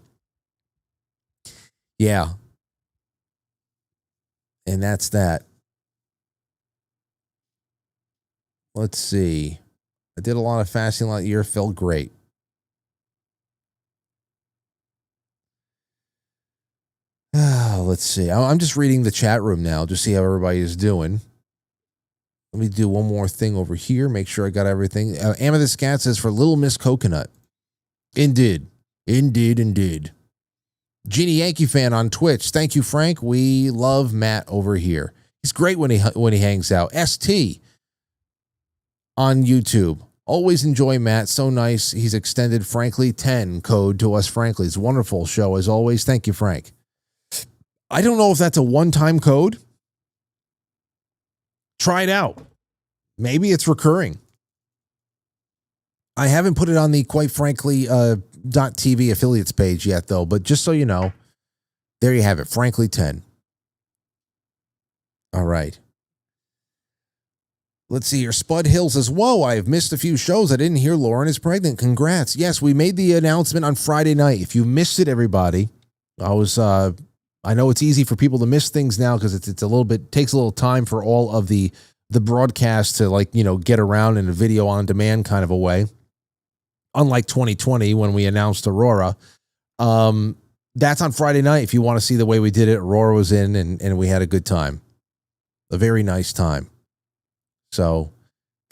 Yeah. And that's that. Let's see. I did a lot of fasting last year. Felt great. Let's see. I'm just reading the chat room now to see how everybody is doing. Let me do one more thing over here. Make sure I got everything. Amethyst Cat says for Little Miss Coconut. Indeed. Genie Yankee fan on Twitch. Thank you, Frank. We love Matt over here. He's great when he hangs out. ST on YouTube. Always enjoy Matt. So nice. He's extended Frankly 10 code to us Frankly's. Wonderful show as always. Thank you, Frank. I don't know if that's a one-time code. Try it out. Maybe it's recurring. I haven't put it on the Quite Frankly .tv affiliates page yet, though. But just so you know, there you have it. Frankly 10. All right. Let's see here. Spud Hill says, whoa, I've missed a few shows. I didn't hear Lauren is pregnant. Congrats. Yes, we made the announcement on Friday night. If you missed it, everybody, I know it's easy for people to miss things now because it's a little bit, takes a little time for all of the broadcast to get around in a video on demand kind of a way. Unlike 2020 when we announced Aurora. That's on Friday night. If you want to see the way we did it, Aurora was in and we had a good time. A very nice time. So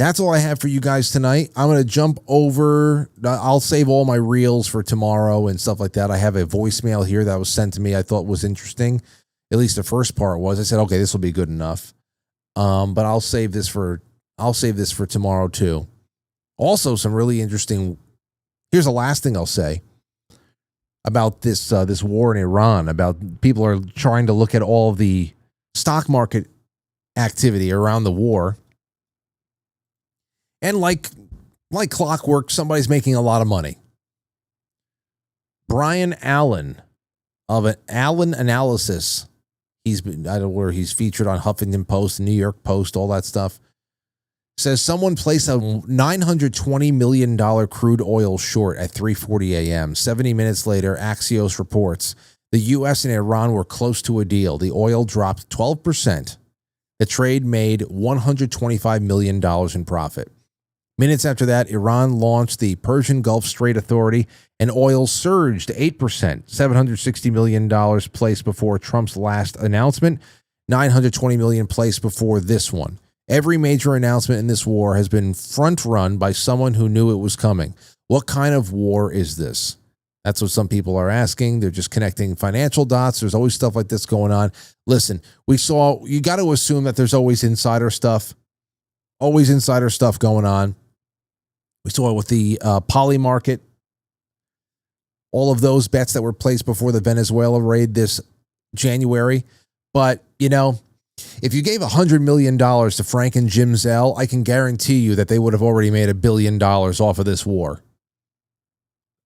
That's all I have for you guys tonight. I'm going to jump over. I'll save all my reels for tomorrow and stuff like that. I have a voicemail here that was sent to me I thought was interesting. At least the first part was. I said, okay, this will be good enough. But I'll save this for tomorrow too. Also, some really interesting. Here's the last thing I'll say about this war in Iran. About people are trying to look at all of the stock market activity around the war. And like clockwork, somebody's making a lot of money. Brian Allen of an Allen Analysis. I don't know where he's featured on Huffington Post, New York Post, all that stuff. Says someone placed a $920 million crude oil short at 3:40 a.m. 70 minutes later, Axios reports the U.S. and Iran were close to a deal. The oil dropped 12%. The trade made $125 million in profit. Minutes after that, Iran launched the Persian Gulf Strait Authority, and oil surged 8%, $760 million placed before Trump's last announcement, $920 million placed before this one. Every major announcement in this war has been front-run by someone who knew it was coming. What kind of war is this? That's what some people are asking. They're just connecting financial dots. There's always stuff like this going on. Listen, you got to assume that there's always insider stuff. Always insider stuff going on. We saw it with the poly market. All of those bets that were placed before the Venezuela raid this January. But, if you gave $100 million to Frank and Jim Zell, I can guarantee you that they would have already made $1 billion off of this war.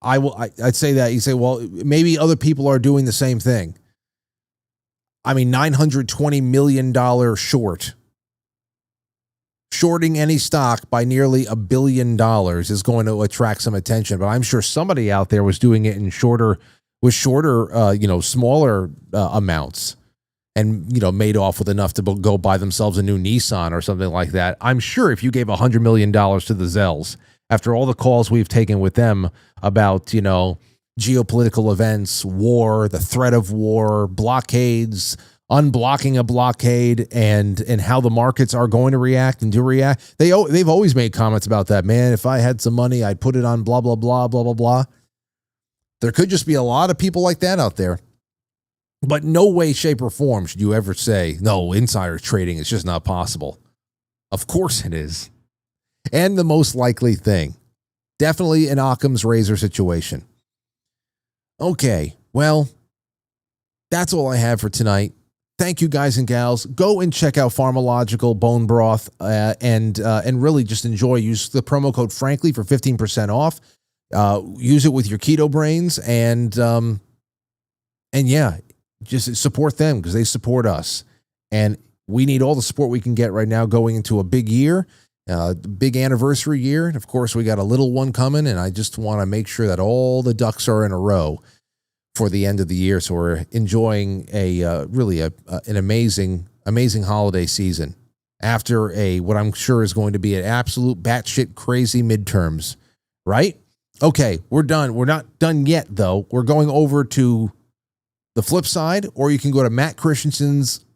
I'd say that. You say, well, maybe other people are doing the same thing. I mean, $920 million short. Shorting any stock by nearly $1 billion is going to attract some attention, but I'm sure somebody out there was doing it in shorter, smaller amounts, and made off with enough to go buy themselves a new Nissan or something like that. I'm sure if you gave $100 million to the Zells, after all the calls we've taken with them about geopolitical events, war, the threat of war, blockades, unblocking a blockade, and how the markets are going to react and do react. They've always made comments about that. Man, if I had some money, I'd put it on blah, blah, blah, blah, blah, blah. There could just be a lot of people like that out there. But no way, shape, or form should you ever say, no, insider trading is just not possible. Of course it is. And the most likely thing. Definitely an Occam's razor situation. Okay, well, that's all I have for tonight. Thank you, guys and gals. Go and check out Farmalogical Bone Broth and really just enjoy. Use the promo code Frankly for 15% off. Use it with your keto brains and yeah, just support them because they support us. And we need all the support we can get right now going into a big year, big anniversary year. And of course, we got a little one coming, and I just want to make sure that all the ducks are in a row for the end of the year. So we're enjoying an amazing holiday season after what I'm sure is going to be an absolute batshit crazy midterms, right? Okay, we're done. We're not done yet, though. We're going over to the flip side, or you can go to Matt Christensen's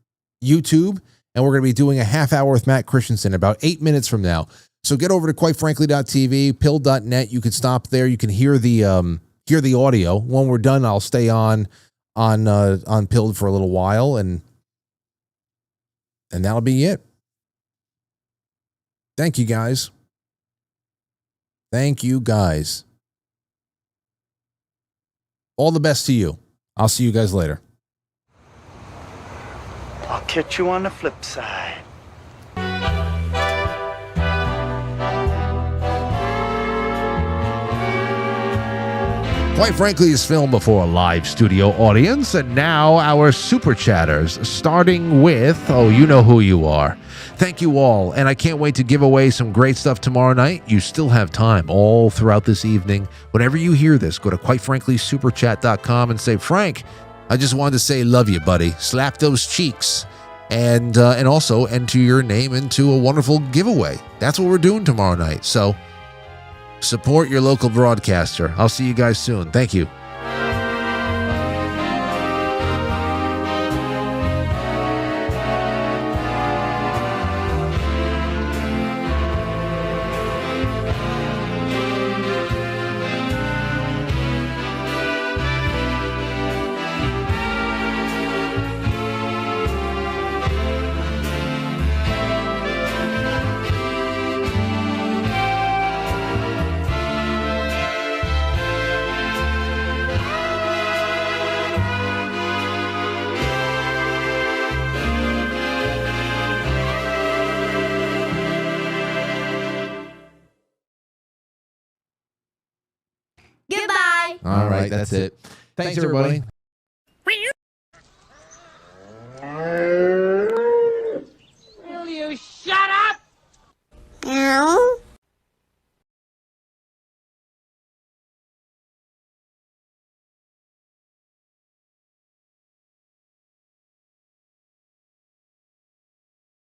YouTube, and we're going to be doing a half hour with Matt Christensen about 8 minutes from now. So get over to quitefrankly.tv, pill.net. You can stop there. You can hear the audio. When we're done, I'll stay on Pilled for a little while, and that'll be it. Thank you, guys. Thank you, guys. All the best to you. I'll see you guys later. I'll catch you on the flip side. Quite Frankly is filmed before a live studio audience, and now our super chatters, starting with, you know who you are. Thank you all, and I can't wait to give away some great stuff tomorrow night. You still have time all throughout this evening. Whenever you hear this, go to quitefranklysuperchat.com and say, Frank, I just wanted to say love you, buddy. Slap those cheeks. And also enter your name into a wonderful giveaway. That's what we're doing tomorrow night. So support your local broadcaster. I'll see you guys soon. Thank you. All right, that's it. Thanks, everybody.